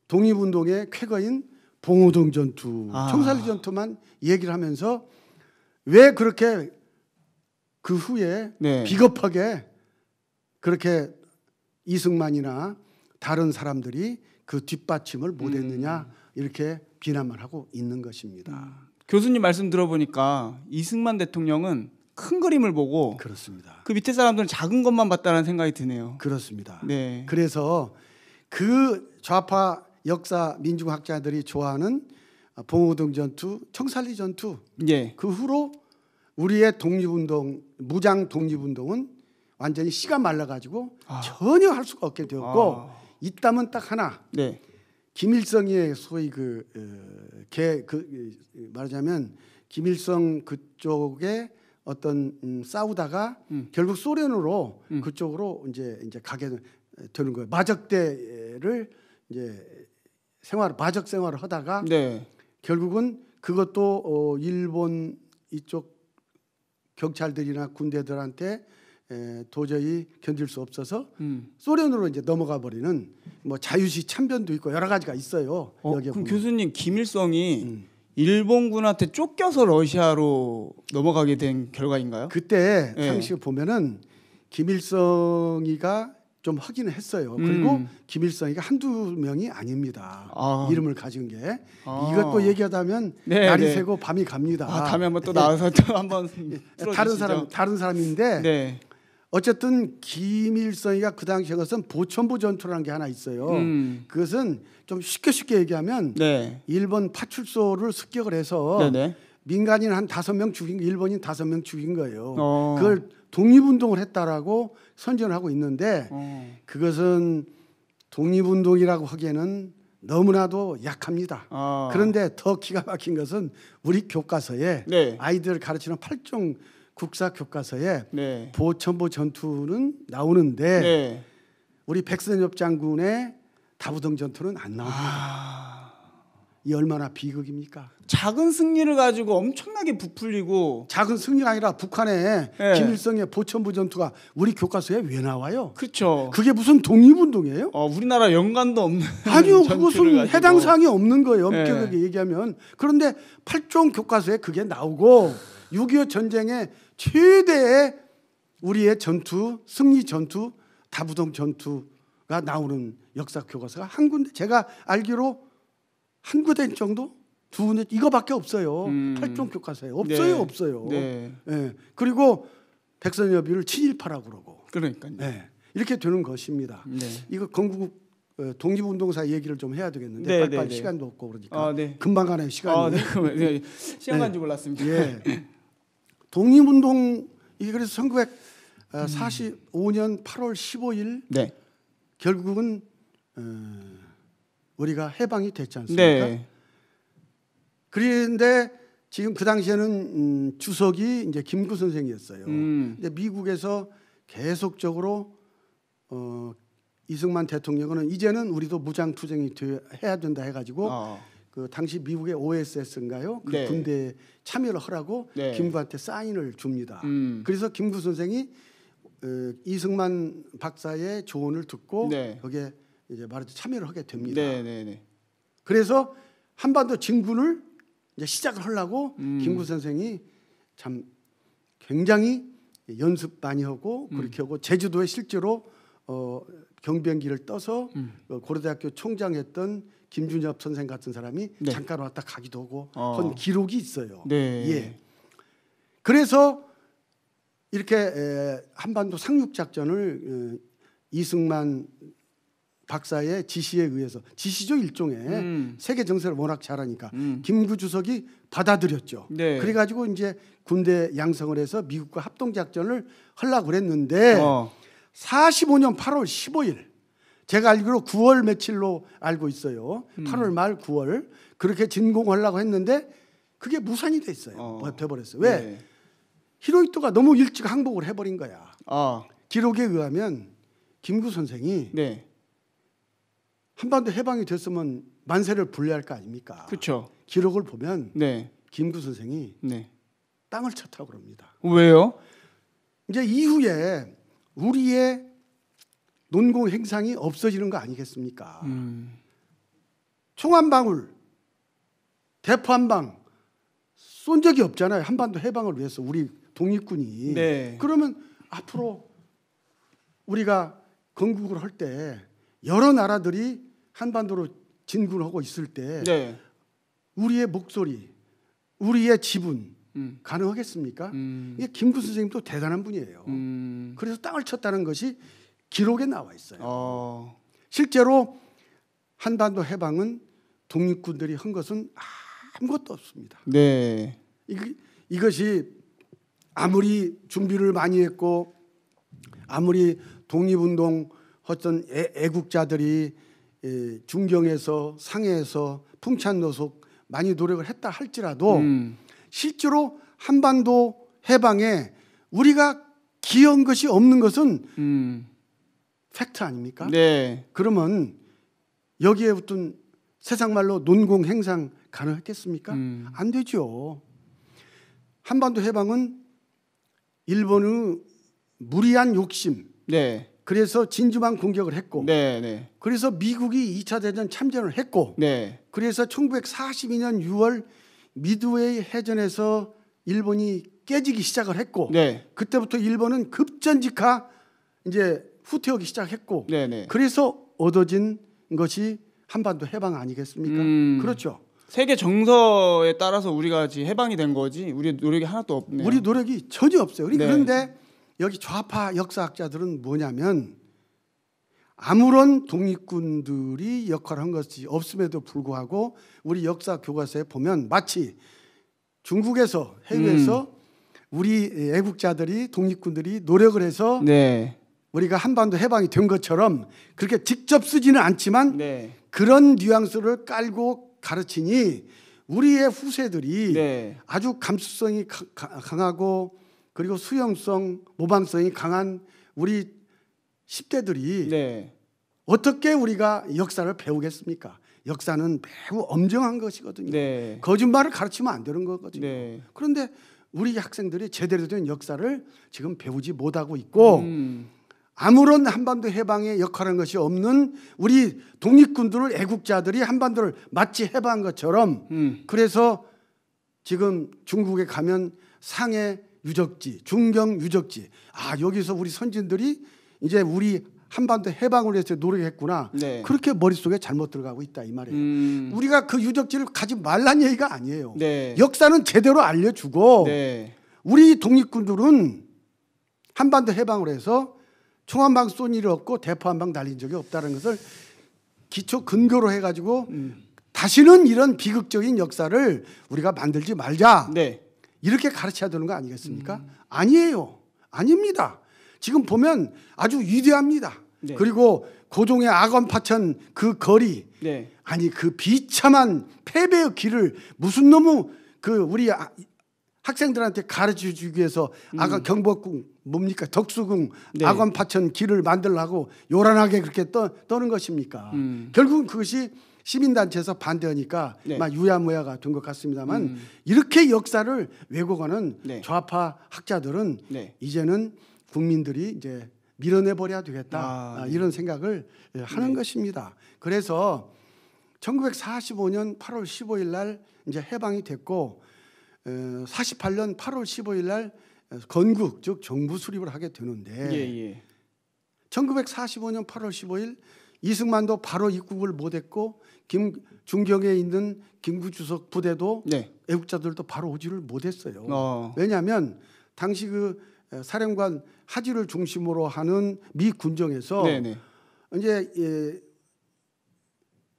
S3: 독립운동의 쾌거인 봉오동 전투, 청산리 전투만 얘기를 하면서 왜 그렇게 그 후에
S2: 네.
S3: 비겁하게 그렇게 이승만이나 다른 사람들이 그 뒷받침을 못했느냐 이렇게 비난만 하고 있는 것입니다.
S2: 교수님 말씀 들어보니까 이승만 대통령은 큰 그림을 보고
S3: 그렇습니다.
S2: 그 밑에 사람들은 작은 것만 봤다는 생각이 드네요.
S3: 그렇습니다.
S2: 네.
S3: 그래서 그 좌파 역사 민중학자들이 좋아하는 봉오동 전투, 청산리 전투
S2: 예.
S3: 그 후로 우리의 독립운동, 무장 독립운동은 완전히 씨가 말라가지고 전혀 할 수가 없게 되었고 있다면 딱 하나.
S2: 네.
S3: 김일성의 소위 말하자면 김일성 그쪽에 어떤 싸우다가 결국 소련으로 그쪽으로 이제 가게 되는 거예요. 마적대를 이제 마적 생활을 하다가
S2: 네.
S3: 결국은 그것도 일본 이쪽 경찰들이나 군대들한테 도저히 견딜 수 없어서 소련으로 이제 넘어가 버리는 뭐 자유시 참변도 있고 여러 가지가 있어요. 여기에
S2: 그럼
S3: 보면.
S2: 교수님 김일성이 일본군한테 쫓겨서 러시아로 넘어가게 된 결과인가요?
S3: 그때
S2: 네.
S3: 당시 보면은 김일성이가 좀 하기는 했어요. 그리고 김일성이가 한두 명이 아닙니다. 이름을 가진 게 이것도 얘기하다면
S2: 네,
S3: 날이
S2: 네.
S3: 새고 밤이 갑니다.
S2: 다음에 한번 또 나와서 또 한번
S3: 다른 사람인데
S2: 네.
S3: 어쨌든 김일성이가 그 당시에 것은 보천부 전투라는 게 하나 있어요. 그것은 좀 쉽게 얘기하면
S2: 네.
S3: 일본 파출소를 습격을 해서
S2: 네네.
S3: 민간인 한 5명 죽인 일본인 5명 죽인 거예요. 그걸 독립운동을 했다라고 선전을 하고 있는데 그것은 독립운동이라고 하기에는 너무나도 약합니다. 그런데 더 기가 막힌 것은 우리 교과서에
S2: 네.
S3: 아이들 가르치는 8종 국사 교과서에
S2: 네.
S3: 보천부 전투는 나오는데
S2: 네.
S3: 우리 백선엽 장군의 다부동 전투는 안 나옵니다. 이 얼마나 비극입니까?
S2: 작은 승리를 가지고 엄청나게 부풀리고
S3: 작은 승리가 아니라 북한의
S2: 네.
S3: 김일성의 보천부 전투가 우리 교과서에 왜 나와요?
S2: 그렇죠.
S3: 그게 무슨 독립운동이에요?
S2: 우리나라 연관도 없는
S3: 아니요,
S2: 전투를
S3: 그것은
S2: 가지고.
S3: 해당 사항이 없는 거예요. 엄격하게
S2: 네.
S3: 얘기하면. 그런데 8종 교과서에 그게 나오고 6.25 전쟁의 최대의 우리의 전투, 승리 전투, 다부동 전투가 나오는 역사 교과서가 한 군데, 제가 알기로 한 군데 정도, 두 군데 이거밖에 없어요. 8종 교과서에 없어요,
S2: 네.
S3: 없어요.
S2: 네.
S3: 네. 그리고 백선엽이를 친일파라고 그러고.
S2: 그러니까요.
S3: 네. 이렇게 되는 것입니다.
S2: 네.
S3: 이거 건국 독립운동사 얘기를 좀 해야 되겠는데
S2: 네,
S3: 빨리빨리
S2: 네, 네.
S3: 시간도 없고 그러니까
S2: 네.
S3: 금방 가네 시간이.
S2: 네. 네. 시간 간지 몰랐습니다.
S3: 예. 독립운동 이게 그래서 1945년 8월 15일
S2: 네.
S3: 결국은 우리가 해방이 됐지 않습니까?
S2: 네.
S3: 그런데 지금 그 당시에는 주석이 이제 김구 선생이었어요. 근데 미국에서 계속적으로 이승만 대통령은 이제는 우리도 무장 투쟁이 해야 된다 해가지고 그 당시 미국의 OSS인가요? 그
S2: 네.
S3: 군대에 참여를 하라고
S2: 네.
S3: 김구한테 사인을 줍니다. 그래서 김구 선생이 이승만 박사의 조언을 듣고
S2: 네.
S3: 거기에 이제 말하자면 참여를 하게 됩니다.
S2: 네, 네, 네.
S3: 그래서 한반도 진군을 이제 시작을 하려고 김구 선생이 참 굉장히 연습 많이 하고 그렇게 하고 제주도에 실제로 경비행기를 떠서 고려대학교 총장했던 김준엽 선생 같은 사람이
S2: 네.
S3: 잠깐 왔다 가기도 하고 한 기록이 있어요.
S2: 네.
S3: 예. 그래서 이렇게 한반도 상륙 작전을 이승만 박사의 지시에 의해서 지시죠 일종의 세계 정세를 워낙 잘하니까 김구 주석이 받아들였죠.
S2: 네.
S3: 그래가지고 이제 군대 양성을 해서 미국과 합동 작전을 하려고 그랬는데 45년 8월 15일 제가 알기로 9월 며칠로 알고 있어요. 8월 말 9월 그렇게 진공하려고 했는데 그게 무산이 됐어요. 돼버렸어요. 왜?
S2: 네.
S3: 히로히토가 너무 일찍 항복을 해버린 거야.
S2: 아.
S3: 기록에 의하면 김구 선생이
S2: 네.
S3: 한반도 해방이 됐으면 만세를 불려야 할 거 아닙니까?
S2: 그렇죠.
S3: 기록을 보면
S2: 네.
S3: 김구 선생이
S2: 네.
S3: 땅을 쳤다고 그럽니다.
S2: 왜요?
S3: 이제 이후에 우리의 논공 행상이 없어지는 거 아니겠습니까? 총 한 방울, 대포 한 방 쏜 적이 없잖아요. 한반도 해방을 위해서 우리 독립군이.
S2: 네.
S3: 그러면 앞으로 우리가 건국을 할 때 여러 나라들이 한반도로 진군하고 있을 때
S2: 네.
S3: 우리의 목소리, 우리의 지분 가능하겠습니까? 이게 김구 선생님도 대단한 분이에요. 그래서 땅을 쳤다는 것이 기록에 나와 있어요. 실제로 한반도 해방은 독립군들이 한 것은 아무것도 없습니다.
S2: 네.
S3: 이것이 아무리 준비를 많이 했고 아무리 독립운동 어떤 애국자들이 중경에서 상해에서 풍찬노속 많이 노력을 했다 할지라도 실제로 한반도 해방에 우리가 기여한 것이 없는 것은 팩트 아닙니까?
S2: 네.
S3: 그러면 여기에 어떤 세상 말로 논공 행상 가능했겠습니까? 안 되죠. 한반도 해방은 일본의 무리한 욕심.
S2: 네.
S3: 그래서 진주만 공격을 했고,
S2: 네, 네.
S3: 그래서 미국이 2차 대전 참전을 했고,
S2: 네.
S3: 그래서 1942년 6월 미드웨이 해전에서 일본이 깨지기 시작을 했고,
S2: 네.
S3: 그때부터 일본은 급전직하 이제 후퇴하기 시작했고,
S2: 네, 네.
S3: 그래서 얻어진 것이 한반도 해방 아니겠습니까? 그렇죠.
S2: 세계 정서에 따라서 우리가 지금 해방이 된 거지 우리 노력이 하나도 없네요.
S3: 우리 노력이 전혀 없어요.
S2: 네.
S3: 그런데 여기 좌파 역사학자들은 뭐냐면 아무런 독립군들이 역할을 한 것이 없음에도 불구하고 우리 역사 교과서에 보면 마치 중국에서 해외에서 우리 애국자들이 독립군들이 노력을 해서
S2: 네.
S3: 우리가 한반도 해방이 된 것처럼 그렇게 직접 쓰지는 않지만
S2: 네.
S3: 그런 뉘앙스를 깔고 가르치니 우리의 후세들이
S2: 네.
S3: 아주 감수성이 강하고 그리고 수용성, 모방성이 강한 우리 10대들이
S2: 네.
S3: 어떻게 우리가 역사를 배우겠습니까? 역사는 매우 엄정한 것이거든요.
S2: 네.
S3: 거짓말을 가르치면 안 되는 거거든요.
S2: 네.
S3: 그런데 우리 학생들이 제대로 된 역사를 지금 배우지 못하고 있고 아무런 한반도 해방에 역할한 것이 없는 우리 독립군들을 애국자들이 한반도를 마치 해방한 것처럼 그래서 지금 중국에 가면 상해 유적지, 중경 유적지 여기서 우리 선진들이 이제 우리 한반도 해방을 위해서 노력했구나.
S2: 네.
S3: 그렇게 머릿속에 잘못 들어가고 있다 이 말이에요. 우리가 그 유적지를 가지 말란 얘기가 아니에요.
S2: 네.
S3: 역사는 제대로 알려주고
S2: 네.
S3: 우리 독립군들은 한반도 해방을 해서 총 한 방 쏜 일이 없고 대포 한 방 날린 적이 없다는 것을 기초 근거로 해가지고 다시는 이런 비극적인 역사를 우리가 만들지 말자.
S2: 네.
S3: 이렇게 가르쳐야 되는 거 아니겠습니까? 아니에요. 아닙니다. 지금 보면 아주 위대합니다.
S2: 네.
S3: 그리고 고종의 악원파천 그 거리
S2: 네.
S3: 아니 그 비참한 패배의 길을 무슨 놈의 그 우리 학생들한테 가르쳐주기 위해서 아까 경복궁 뭡니까 덕수궁
S2: 네.
S3: 악원파천 길을 만들려고 요란하게 그렇게 떠는 것입니까? 결국은 그것이 시민단체에서 반대하니까
S2: 네.
S3: 막 유야무야가 된 것 같습니다만 이렇게 역사를 왜곡하는
S2: 네.
S3: 좌파 학자들은
S2: 네.
S3: 이제는 국민들이 이제 밀어내 버려야 되겠다
S2: 네.
S3: 이런 생각을 하는
S2: 네.
S3: 것입니다. 그래서 1945년 8월 15일 날 이제 해방이 됐고 48년 8월 15일 날 건국 즉 정부 수립을 하게 되는데
S2: 예.
S3: 1945년 8월 15일 이승만도 바로 입국을 못했고 중경에 있는 김구주석 부대도
S2: 네.
S3: 애국자들도 바로 오지를 못했어요. 왜냐하면 당시 그 사령관 하지를 중심으로 하는 미 군정에서
S2: 네네.
S3: 이제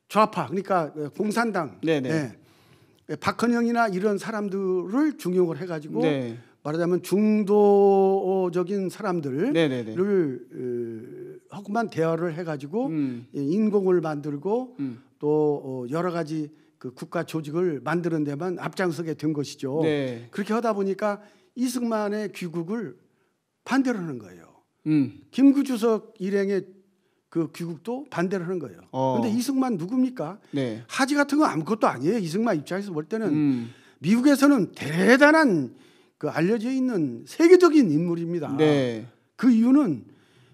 S3: 좌파 그러니까 공산당 박헌영이나 이런 사람들을 중용을 해가지고
S2: 네.
S3: 말하자면 중도적인 사람들을
S2: 네네네.
S3: 하고만 대화를 해가지고 인공을 만들고 또 여러 가지 그 국가 조직을 만드는 데만 앞장서게 된 것이죠.
S2: 네.
S3: 그렇게 하다 보니까 이승만의 귀국을 반대를 하는 거예요. 김구주석 일행의 그 귀국도 반대를 하는 거예요. 그런데 이승만 누굽니까?
S2: 네.
S3: 하지 같은 건 아무것도 아니에요. 이승만 입장에서 볼 때는 미국에서는 대단한 그 알려져 있는 세계적인 인물입니다.
S2: 네.
S3: 그 이유는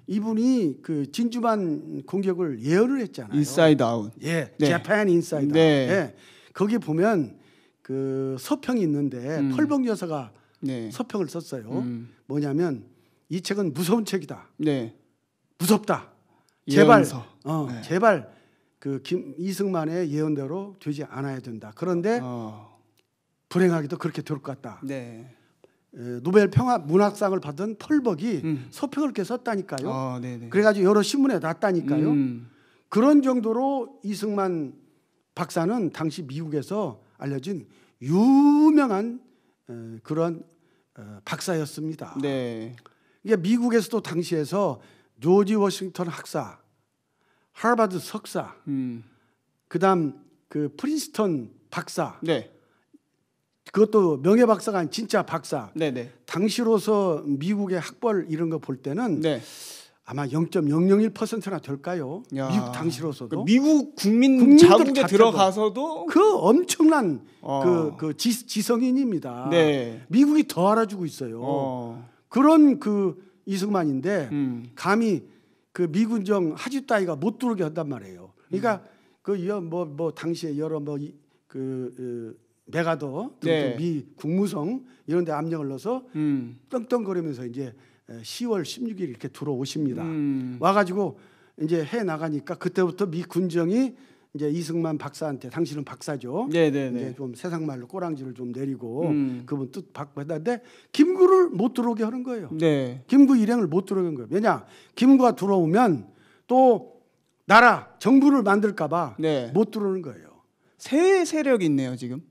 S3: 이분이 그 진주만 공격을 예언을 했잖아요.
S2: 인사이드 아웃.
S3: 예,
S2: 네.
S3: 재팬 인사이드.
S2: 네.
S3: 예, 거기 보면 그 서평이 있는데 펄벅 여사가
S2: 네.
S3: 서평을 썼어요. 뭐냐면 이 책은 무서운 책이다.
S2: 네.
S3: 무섭다. 제발,
S2: 예언서. 네.
S3: 제발 그 이승만의 예언대로 되지 않아야 된다. 그런데 불행하게도 그렇게 될 것 같다.
S2: 네.
S3: 노벨 평화 문학상을 받은 펄벅이 서평을 이렇게 썼다니까요.
S2: 네네.
S3: 그래가지고 여러 신문에 났다니까요. 그런 정도로 이승만 박사는 당시 미국에서 알려진 유명한 그런 박사였습니다.
S2: 네.
S3: 이게 미국에서도 당시에서 조지 워싱턴 학사, 하버드 석사, 그다음 그 프린스턴 박사,
S2: 네.
S3: 그것도 명예 박사가 아닌 진짜 박사.
S2: 네네.
S3: 당시로서 미국의 학벌 이런 거 볼 때는
S2: 네.
S3: 아마 0.001%나 될까요?
S2: 야.
S3: 미국 당시로서도.
S2: 미국 국민
S3: 국민들
S2: 자국에
S3: 자체도
S2: 들어가서도
S3: 그 엄청난 그 지성인입니다.
S2: 네.
S3: 미국이 더 알아주고 있어요. 그런 그 이승만인데 감히 그 미군정 하지 따위가 못 들어오게 한단 말이에요. 그러니까 그 뭐 당시에 여러 메가더
S2: 네.
S3: 미 국무성 이런 데 압력을 넣어서 떵떵거리면서 이제 10월 16일 이렇게 들어오십니다. 와가지고 이제 해 나가니까 그때부터 미 군정이 이제 이승만 박사한테 당신은 박사죠.
S2: 네네네.
S3: 이제 좀 세상 말로 꼬랑지를 좀 내리고 그분 뜻 받고 했는데 김구를 못 들어오게 하는 거예요.
S2: 네.
S3: 김구 일행을 못 들어오게 하는 거예요. 왜냐? 김구가 들어오면 또 나라 정부를 만들까봐
S2: 네.
S3: 못 들어오는 거예요.
S2: 세 세력이 있네요 지금.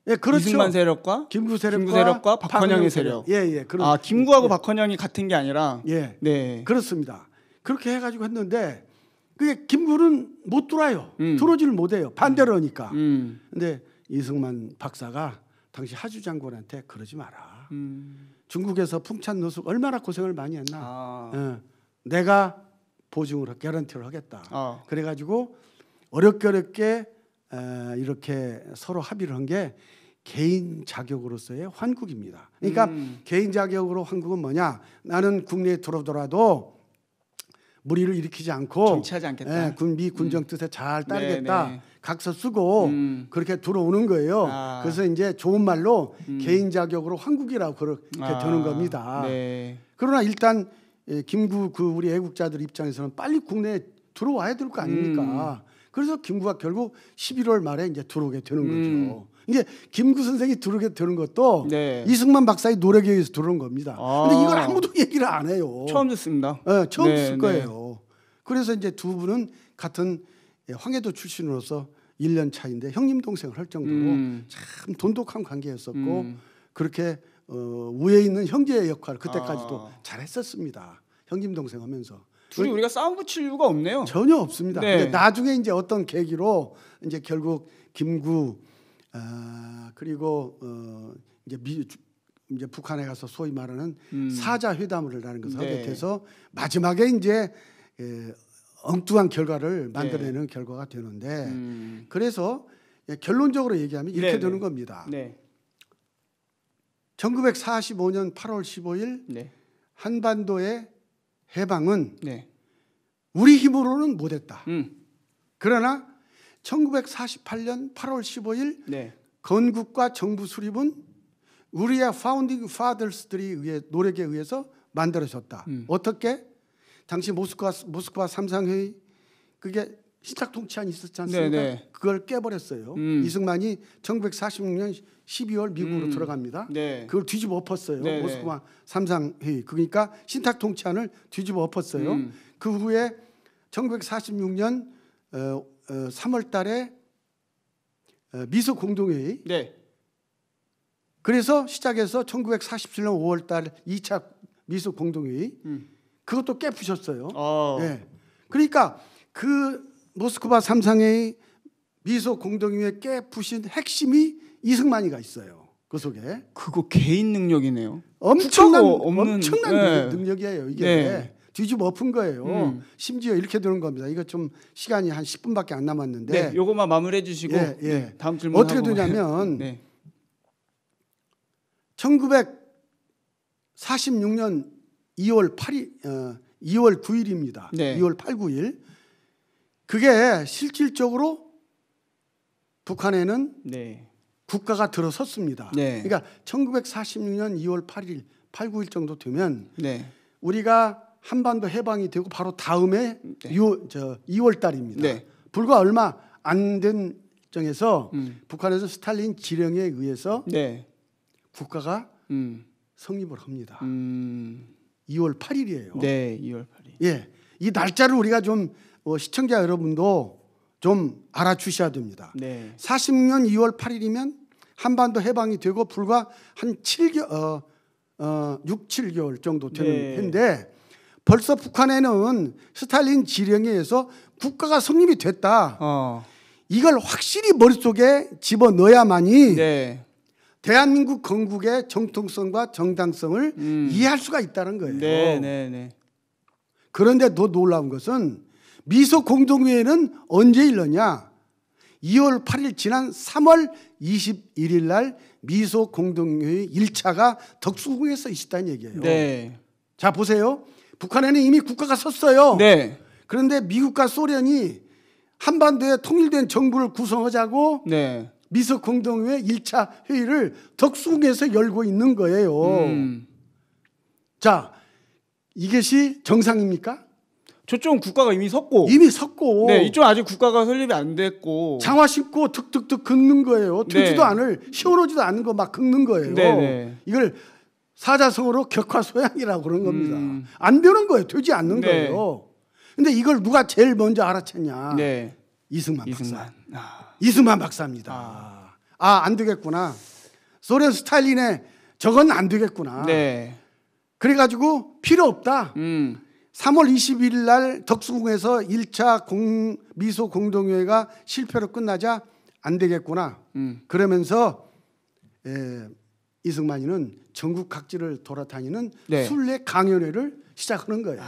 S3: 예, 그렇죠.
S2: 이승만 세력과
S3: 김구 세력과
S2: 박헌영의 세력.
S3: 예.
S2: 김구하고 박헌영이 같은 게 아니라.
S3: 예.
S2: 네.
S3: 그렇습니다. 그렇게 해가지고 했는데 그게 김구는 못 들어와요. 들어오지를 못해요. 반대로 하니까. 근데 이승만 박사가 당시 하주 장군한테 그러지 마라. 중국에서 풍찬노숙 얼마나 고생을 많이 했나. 내가 보증을 개런티를 하겠다. 그래가지고 어렵게 이렇게 서로 합의를 한 게 개인 자격으로서의 환국입니다. 그러니까 개인 자격으로 환국은 뭐냐? 나는 국내에 들어오더라도 무리를 일으키지 않고
S2: 정치하지 않겠다.
S3: 미 군정 뜻에 잘 따르겠다.
S2: 네.
S3: 각서 쓰고 그렇게 들어오는 거예요. 그래서 이제 좋은 말로 개인 자격으로 환국이라고 그렇게 되는 겁니다.
S2: 네.
S3: 그러나 일단 김구 그 우리 애국자들 입장에서는 빨리 국내에 들어와야 될 거 아닙니까? 그래서 김구가 결국 11월 말에 이제 들어오게 되는 거죠. 이게 김구 선생이 들어오게 되는 것도
S2: 네.
S3: 이승만 박사의 노력에 의해서 들어온 겁니다. 근데 이걸 아무도 얘기를 안 해요.
S2: 처음 듣습니다.
S3: 네, 처음 듣을 거예요. 그래서 이제 두 분은 같은 황해도 출신으로서 1년 차인데 형님 동생을 할 정도로 참 돈독한 관계였었고 그렇게 우에 있는 형제의 역할을 그때까지도 잘했었습니다. 형님 동생 하면서.
S2: 둘이 우리가 싸움 붙일 이유가 없네요.
S3: 전혀 없습니다.
S2: 네.
S3: 근데 나중에 이제 어떤 계기로 이제 결국 김구 그리고 이제 북한에 가서 소위 말하는 사자 회담을 하는 것을 하게 돼서 마지막에 이제 엉뚱한 결과를 만들어내는 결과가 되는데 그래서 결론적으로 얘기하면 이렇게 되는 겁니다. 1945년 8월 15일 한반도의 해방은 우리 힘으로는 못했다. 그러나 1948년 8월 15일 건국과 정부 수립은 우리의 파운딩 파더스들이 의해 노력에 의해서 만들어졌다. 어떻게? 당시 모스크바 삼상회의 그게 신탁 통치안이 있었지 않습니까? 그걸 깨버렸어요. 이승만이 1946년 12월 미국으로 들어갑니다. 그걸 뒤집어 엎었어요. 모스크바 삼상회의. 그러니까 신탁 통치안을 뒤집어 엎었어요. 그 후에 1946년 3월 달에 미소 공동회의. 그래서 시작해서 1947년 5월 달 2차 미소 공동회의. 그것도 깨부셨어요. 그러니까 그 모스크바 삼상회의 미소 공동회의 깨부신 핵심이 이승만이가 있어요. 그 속에.
S2: 그거 개인 능력이네요.
S3: 엄청난 능력이에요. 이게 뒤집어 엎은 거예요. 심지어 이렇게 되는 겁니다. 이거 좀 시간이 한 10분밖에 안 남았는데.
S2: 요거만 마무리해 주시고 다음 질문
S3: 어떻게 되냐면 1946년 2월 9일입니다. 2월 8, 9일. 그게 실질적으로 북한에는 국가가 들어섰습니다. 그러니까 1946년 2월 8일, 8, 9일 정도 되면 우리가 한반도 해방이 되고 바로 다음에 2월 달입니다. 불과 얼마 안 된 정에서 북한에서 스탈린 지령에 의해서 국가가 성립을 합니다. 2월 8일이에요.
S2: 2월 8일.
S3: 이 날짜를 우리가 좀 시청자 여러분도 좀 알아주셔야 됩니다. 46년 2월 8일이면 한반도 해방이 되고 불과 한 6, 7개월 정도 되는 해인데 벌써 북한에는 스탈린 지령에 의해서 국가가 성립이 됐다. 이걸 확실히 머릿속에 집어넣어야만이 대한민국 건국의 정통성과 정당성을 이해할 수가 있다는 거예요. 그런데 더 놀라운 것은 미소 공동회의는 언제 열렸냐? 2월 8일 지난 3월 21일 날 미소 공동회의 1차가 덕수궁에서 있었다는 얘기예요. 자 보세요. 북한에는 이미 국가가 섰어요. 그런데 미국과 소련이 한반도에 통일된 정부를 구성하자고 미소 공동회의 1차 회의를 덕수궁에서 열고 있는 거예요. 자, 이것이 정상입니까?
S2: 저쪽은 국가가 이미 섰고 이쪽은 아직 국가가 설립이 안 됐고
S3: 장화 신고 득득득 긁는 거예요. 되지도 않을 시원하지도 않은 거 막 긁는 거예요. 이걸 사자성어로 격화소양이라고 그런 겁니다. 안 되는 거예요. 되지 않는 거예요. 근데 이걸 누가 제일 먼저 알아챘냐? 이승만 박사. 이승만 박사입니다. 안 되겠구나. 소련 스탈린의 저건 안 되겠구나. 그래가지고 필요 없다. 3월 21일 날 덕수궁에서 1차 미소 공동회의가 실패로 끝나자 안 되겠구나. 그러면서 이승만이는 전국 각지를 돌아다니는 순례 강연회를 시작하는 거예요.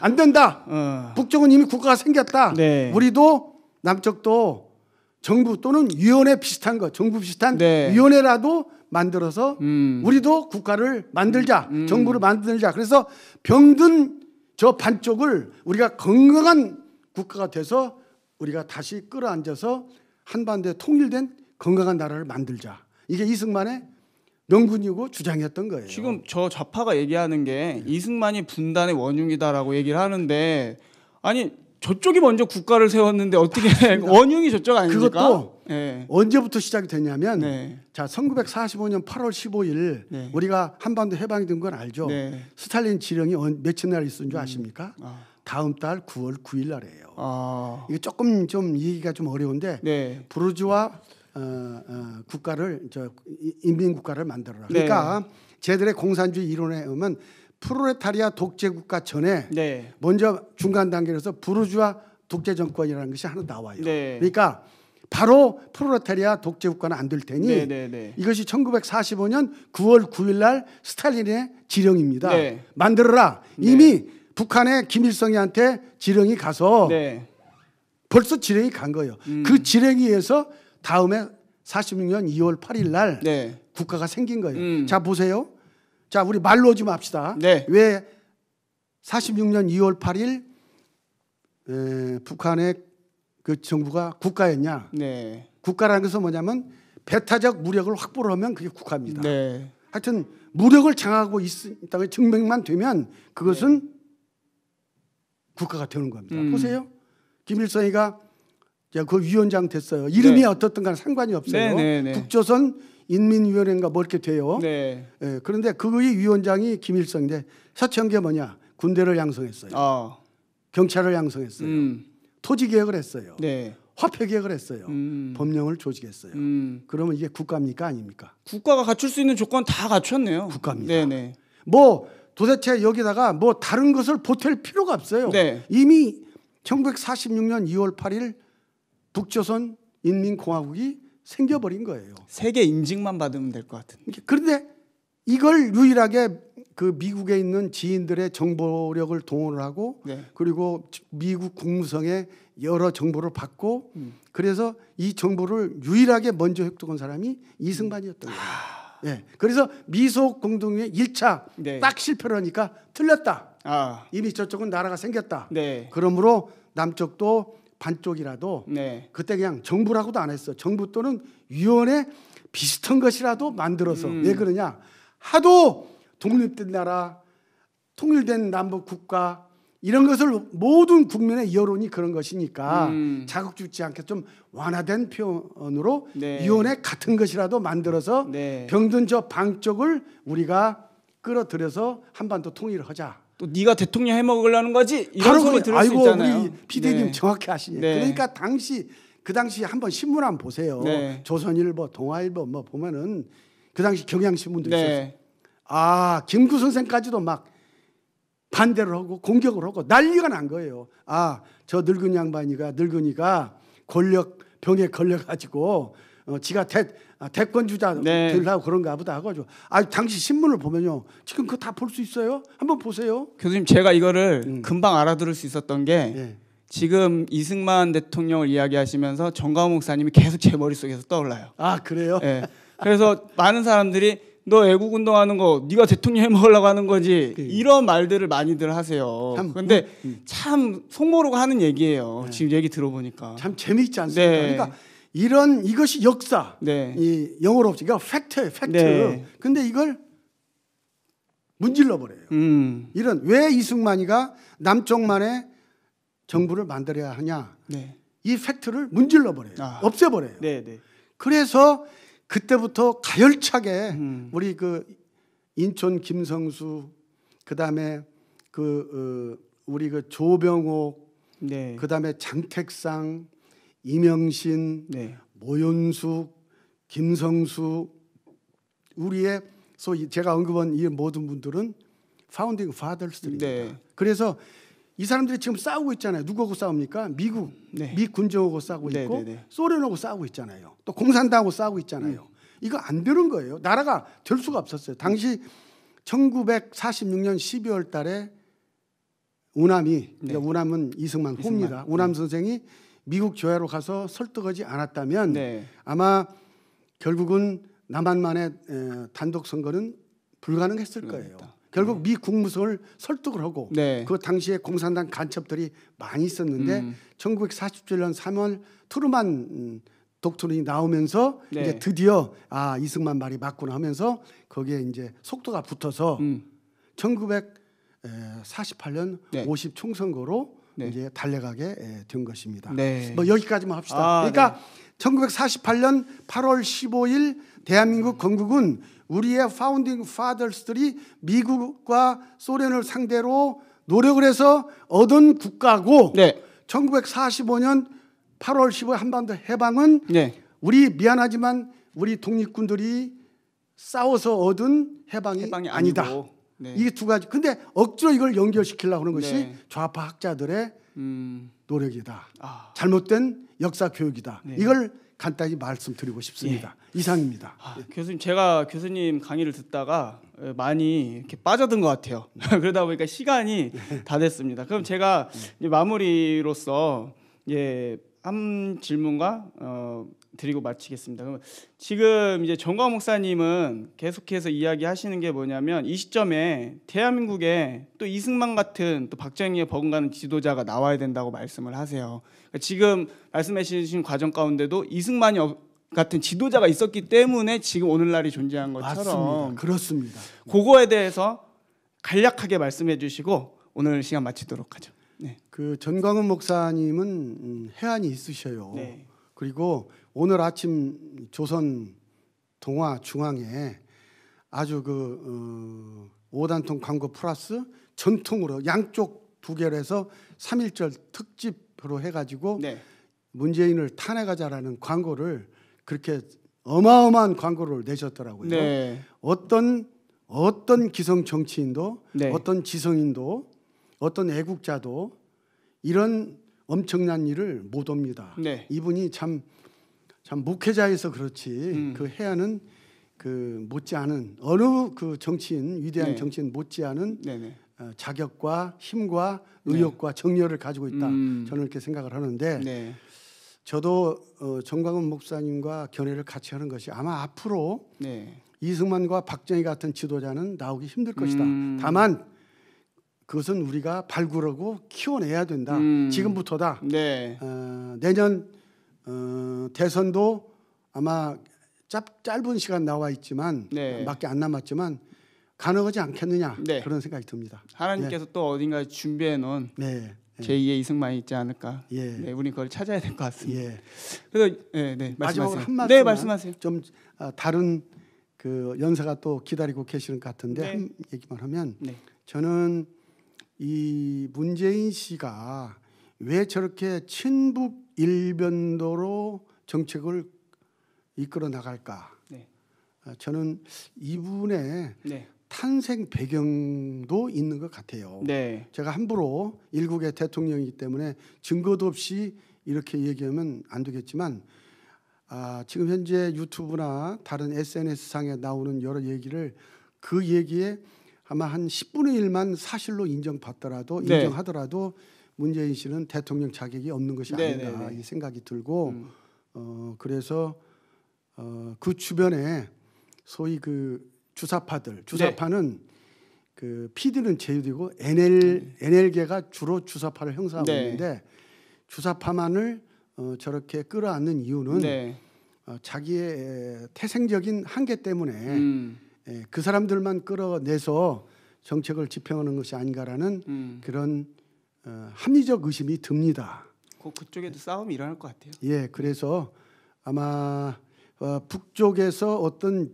S3: 안 된다. 북쪽은 이미 국가가 생겼다. 우리도 남쪽도 정부 또는 위원회 비슷한 거, 정부 비슷한 위원회라도 만들어서 우리도 국가를 만들자, 정부를 만들자. 그래서 병든 저 반쪽을 우리가 건강한 국가가 돼서 우리가 다시 끌어안아서 한반도에 통일된 건강한 나라를 만들자. 이게 이승만의 명분이고 주장이었던 거예요.
S2: 지금 저 좌파가 얘기하는 게 이승만이 분단의 원흉이다라고 얘기를 하는데 아니 저쪽이 먼저 국가를 세웠는데 어떻게 원흉이 저쪽 아닙니까?
S3: 그것도 언제부터 시작이 됐냐면 자 1945년 8월 15일 우리가 한반도 해방이 된 건 알죠? 스탈린 지령이 며칠 날 있었는 줄 아십니까? 다음 달 9월 9일 날이에요. 이게 조금 좀 얘기가 좀 어려운데 부르주아 국가를 인민 국가를 만들어라. 그러니까 쟤들의 공산주의 이론에 의하면 프롤레타리아 독재 국가 전에 먼저 중간 단계에서 부르주아 독재 정권이라는 것이 하나 나와요. 그러니까 바로 프롤레타리아 독재 국가는 안 될 테니 이것이 1945년 9월 9일 날 스탈린의 지령입니다. 만들어라. 이미 북한의 김일성이한테 지령이 가서
S2: 네.
S3: 벌써 지령이 간 거예요. 그 지령에 의해서 다음에 46년 2월 8일 날
S2: 네.
S3: 국가가 생긴 거예요. 자 보세요. 자 우리 말로 좀 합시다.
S2: 네.
S3: 왜 46년 2월 8일 북한의 그 정부가 국가였냐?
S2: 네.
S3: 국가라는 것은 뭐냐면 배타적 무력을 확보를 하면 그게 국가입니다.
S2: 네.
S3: 하여튼 무력을 장악하고 있다고 증명만 되면 그것은
S2: 네.
S3: 국가가 되는 겁니다. 보세요. 김일성이가 그 위원장 됐어요. 이름이
S2: 네.
S3: 어떻든 간에 상관이 없어요.
S2: 네, 네, 네.
S3: 국조선 인민위원회인가 뭐 이렇게 돼요.
S2: 네.
S3: 예, 그런데 그의 위원장이 김일성인데 서치한 게 뭐냐? 군대를 양성했어요. 경찰을 양성했어요. 토지 개혁을 했어요.
S2: 네.
S3: 화폐 개혁을 했어요. 법령을 조직했어요. 그러면 이게 국가입니까 아닙니까?
S2: 국가가 갖출 수 있는 조건 다 갖췄네요.
S3: 국가입니다.
S2: 네네.
S3: 뭐 도대체 여기다가 뭐 다른 것을 보탤 필요가 없어요.
S2: 네.
S3: 이미 1946년 2월 8일 북조선 인민공화국이 생겨버린 거예요.
S2: 세계 인증만 받으면 될 것 같은.
S3: 그런데 이걸 유일하게 그 미국에 있는 지인들의 정보력을 동원을 하고
S2: 네.
S3: 그리고 미국 국무성의 여러 정보를 받고 그래서 이 정보를 유일하게 먼저 획득한 사람이 이승만이었던 거예요. 네. 그래서 미소 공동회 1차
S2: 네.
S3: 딱 실패를 하니까 틀렸다.
S2: 아.
S3: 이미 저쪽은 나라가 생겼다.
S2: 네.
S3: 그러므로 남쪽도 반쪽이라도
S2: 네.
S3: 그때 그냥 정부라고도 안 했어. 정부 또는 위원회 비슷한 것이라도 만들어서 왜 그러냐? 하도 독립된 나라, 통일된 남북 국가 이런 것을 모든 국민의 여론이 그런 것이니까 자극 주지 않게 좀 완화된 표현으로
S2: 네.
S3: 위원회 같은 것이라도 만들어서
S2: 네.
S3: 병든 저 방쪽을 우리가 끌어들여서 한반도 통일을 하자.
S2: 또 네가 대통령 해먹으려는 거지? 이런 소리 들을 수 있잖아요.
S3: 우리 피디님
S2: 네.
S3: 정확히 아시네요.
S2: 네.
S3: 그러니까 그 당시 한번 신문 한번 보세요.
S2: 네.
S3: 조선일보, 동아일보 뭐 보면은 그 당시 경향신문도 있었어요.
S2: 네.
S3: 아 김구 선생까지도 막 반대를 하고 공격을 하고 난리가 난 거예요. 아 저 늙은 양반이가 늙으니까 병에 걸려가지고 지가 대권 주자
S2: 네.
S3: 되려고 그런가 보다 하고 당시 신문을 보면요 지금 그거 다 볼 수 있어요. 한번 보세요.
S2: 교수님 제가 이거를 금방 알아들을 수 있었던 게
S3: 네.
S2: 지금 이승만 대통령을 이야기하시면서 정광훈 목사님이 계속 제 머릿속에서 떠올라요.
S3: 아 그래요?
S2: 네. 그래서 많은 사람들이 너 애국 운동하는 거 네가 대통령 해먹으려고 하는 거지 이런 말들을 많이들 하세요. 그런데 참 속모르고 하는 얘기예요. 지금 얘기 들어보니까
S3: 참 재미있지 않습니까?
S2: 네.
S3: 그러니까 이것이 역사,
S2: 네.
S3: 이 영어로 없이 그러니까 팩트예요, 팩트.
S2: 네.
S3: 근데 이걸 문질러 버려요. 이런 왜 이승만이가 남쪽만의 정부를 만들어야 하냐?
S2: 네.
S3: 이 팩트를 문질러 버려요, 없애버려요.
S2: 네, 네.
S3: 그래서 그때부터 가열차게 우리 그 인천 김성수, 그다음에 우리 그 조병옥,
S2: 네.
S3: 그다음에 장택상, 이명신,
S2: 네.
S3: 모윤숙, 김성수, 우리의 소위 제가 언급한 이 모든 분들은 파운딩 파더스들입니다.
S2: 네.
S3: 그래서 이 사람들이 지금 싸우고 있잖아요. 누구하고 싸웁니까? 미국,
S2: 네.
S3: 미 군정하고 싸우고
S2: 네,
S3: 있고
S2: 네, 네.
S3: 소련하고 싸우고 있잖아요. 또 공산당하고 싸우고 있잖아요. 이거 안 되는 거예요. 나라가 될 수가 없었어요. 당시 1946년 12월 달에 우남이, 그러니까 우남은 이승만 호입니다. 우남 선생이 미국 조야로 가서 설득하지 않았다면
S2: 네.
S3: 아마 결국은 남한만의 단독 선거는 불가능했을 거예요. 결국 미 국무성을 설득을 하고
S2: 네.
S3: 그 당시에 공산당 간첩들이 많이 있었는데 1947년 3월 트루만 독트린이 나오면서
S2: 네.
S3: 이제 드디어 이승만 말이 맞구나 하면서 거기에 이제 속도가 붙어서 1948년
S2: 네.
S3: 50 총선거로
S2: 네.
S3: 이제 달려가게 된 것입니다.
S2: 네.
S3: 뭐 여기까지만 합시다. 그러니까 1948년 8월 15일 대한민국 건국은 우리의 파운딩 파더스들이 미국과 소련을 상대로 노력을 해서 얻은 국가고
S2: 네.
S3: 1945년 8월 15일 한반도 해방은
S2: 네.
S3: 우리 미안하지만 우리 독립군들이 싸워서 얻은 해방이 아니다.
S2: 네.
S3: 이게 두 가지. 근데 억지로 이걸 연결시키려고 하는 것이
S2: 네.
S3: 좌파 학자들의 노력이다. 잘못된 역사 교육이다.
S2: 네.
S3: 이걸 간단히 말씀드리고 싶습니다. 이상입니다.
S2: 교수님 제가 교수님 강의를 듣다가 많이 이렇게 빠져든 것 같아요. 그러다 보니까 시간이 다 됐습니다. 그럼 제가 이제 마무리로서 한 질문과 드리고 마치겠습니다. 그럼 지금 이제 정광 목사님은 계속해서 이야기하시는 게 뭐냐면 이 시점에 대한민국에 또 이승만 같은 또 박정희에 버금가는 지도자가 나와야 된다고 말씀을 하세요. 그러니까 지금 말씀해 주신 과정 가운데도 이승만이 같은 지도자가 있었기 때문에 지금 오늘날이 존재한 것처럼
S3: 맞습니다. 그렇습니다.
S2: 그거에 대해서 간략하게 말씀해 주시고 오늘 시간 마치도록 하죠. 네.
S3: 그 전광훈 목사님은 해안이 있으셔요.
S2: 네.
S3: 그리고 오늘 아침 조선 동화 중앙에 아주 그 5단통 광고 플러스 전통으로 양쪽 두 개로 해서 3.1절 특집으로 해가지고
S2: 네.
S3: 문재인을 탄핵하자라는 광고를 그렇게 어마어마한 광고를 내셨더라고요.
S2: 네.
S3: 어떤 기성 정치인도
S2: 네.
S3: 어떤 지성인도 어떤 애국자도 이런 엄청난 일을 못 옵니다.
S2: 네.
S3: 이분이 참 목회자에서 그렇지 그 해안은 그 못지않은 어느 그 정치인 위대한
S2: 네.
S3: 정치인 못지않은
S2: 네네.
S3: 자격과 힘과 의욕과 정열을 가지고 있다. 저는 이렇게 생각을 하는데
S2: 네.
S3: 저도 정광훈 목사님과 견해를 같이 하는 것이 아마 앞으로
S2: 네.
S3: 이승만과 박정희 같은 지도자는 나오기 힘들 것이다. 다만 그것은 우리가 발굴하고 키워내야 된다. 지금부터다.
S2: 네.
S3: 내년 대선도 아마 짧은 시간 나와 있지만
S2: 네.
S3: 밖에 안 남았지만 가능하지 않겠느냐
S2: 네.
S3: 그런 생각이 듭니다.
S2: 하나님께서 또 어딘가에 준비해 놓은
S3: 네.
S2: 제2의 이승만이 있지 않을까.
S3: 예.
S2: 네, 우리 그걸 찾아야 될 것 같습니다.
S3: 예.
S2: 그래서 네,
S3: 마지막으로
S2: 말씀하세요.
S3: 한 말씀.
S2: 네, 말씀하세요.
S3: 좀 다른 그 연사가 또 기다리고 계시는 것 같은데
S2: 네.
S3: 한 얘기만 하면
S2: 네.
S3: 저는 이 문재인 씨가 왜 저렇게 친북 일변도로 정책을 이끌어 나갈까?
S2: 네.
S3: 저는 이분의
S2: 네.
S3: 탄생 배경도 있는 것 같아요.
S2: 네.
S3: 제가 함부로 일국의 대통령이기 때문에 증거도 없이 이렇게 얘기하면 안 되겠지만 지금 현재 유튜브나 다른 SNS 상에 나오는 여러 얘기를 그 얘기에 아마 한 10분의 1만 사실로 인정받더라도
S2: 네.
S3: 인정하더라도 문재인 씨는 대통령 자격이 없는 것이
S2: 네,
S3: 아닌가
S2: 네, 네.
S3: 이 생각이 들고 그래서 그 주변에 소위 그 주사파는 그 PD는 제휴되고 NL계가 주로 주사파를 형성하고
S2: 네.
S3: 있는데 주사파만을 저렇게 끌어안는 이유는
S2: 네.
S3: 자기의 태생적인 한계 때문에 그 사람들만 끌어내서 정책을 집행하는 것이 아닌가라는 그런 합리적 의심이 듭니다.
S2: 그쪽에도 싸움이 일어날 것 같아요.
S3: 예, 그래서 아마 북쪽에서 어떤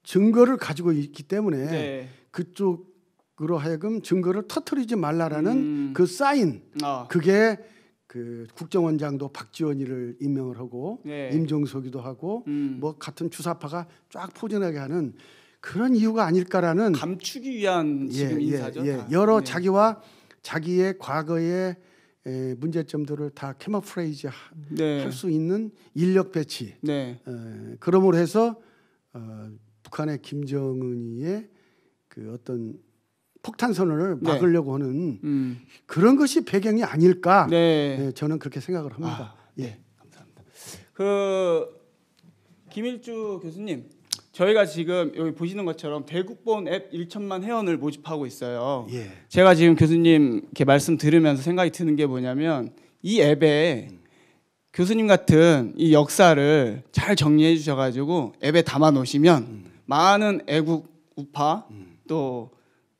S3: 증거를 가지고 있기 때문에
S2: 네.
S3: 그쪽으로 하여금 증거를 터뜨리지 말라라는 그 사인, 그게 그 국정원장도 박지원이를 임명을 하고
S2: 네.
S3: 임종석이도 하고 뭐 같은 주사파가 쫙 포진하게 하는 그런 이유가 아닐까라는
S2: 감추기 위한 지금 인사죠.
S3: 여러
S2: 네.
S3: 자기의 과거의 문제점들을 다 캐모프레이즈
S2: 네.
S3: 할 수 있는 인력 배치.
S2: 네.
S3: 그러므로 해서 북한의 김정은이의 그 어떤 폭탄 선언을 막으려고 하는 그런 것이 배경이 아닐까.
S2: 네.
S3: 저는 그렇게 생각을 합니다.
S2: 네, 감사합니다. 그 김일주 교수님, 저희가 지금 여기 보시는 것처럼 대국본 앱 1천만 회원을 모집하고 있어요.
S3: 예.
S2: 제가 지금 교수님 이렇게 말씀 들으면서 생각이 드는 게 뭐냐면 이 앱에 교수님 같은 이 역사를 잘 정리해 주셔가지고 앱에 담아 놓으시면 많은 애국 우파 또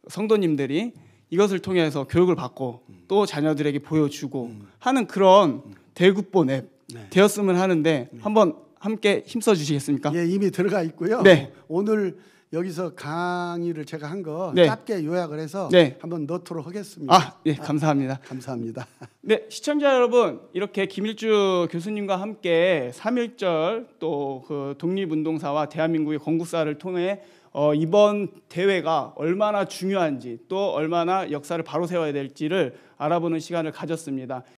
S2: 성도님들이 이것을 통해서 교육을 받고 또 자녀들에게 보여주고 하는 그런 대국본 앱 되었으면 하는데 한번 함께 힘써 주시겠습니까?
S3: 예, 이미 들어가 있고요.
S2: 네.
S3: 오늘 여기서 강의를 제가 한 거
S2: 네.
S3: 짧게 요약을 해서
S2: 네.
S3: 한번 넣도록 하겠습니다.
S2: 예, 감사합니다.
S3: 감사합니다.
S2: 네, 시청자 여러분, 이렇게 김일주 교수님과 함께 3.1절 또 그 독립운동사와 대한민국의 건국사를 통해 이번 대회가 얼마나 중요한지 또 얼마나 역사를 바로 세워야 될지를 알아보는 시간을 가졌습니다.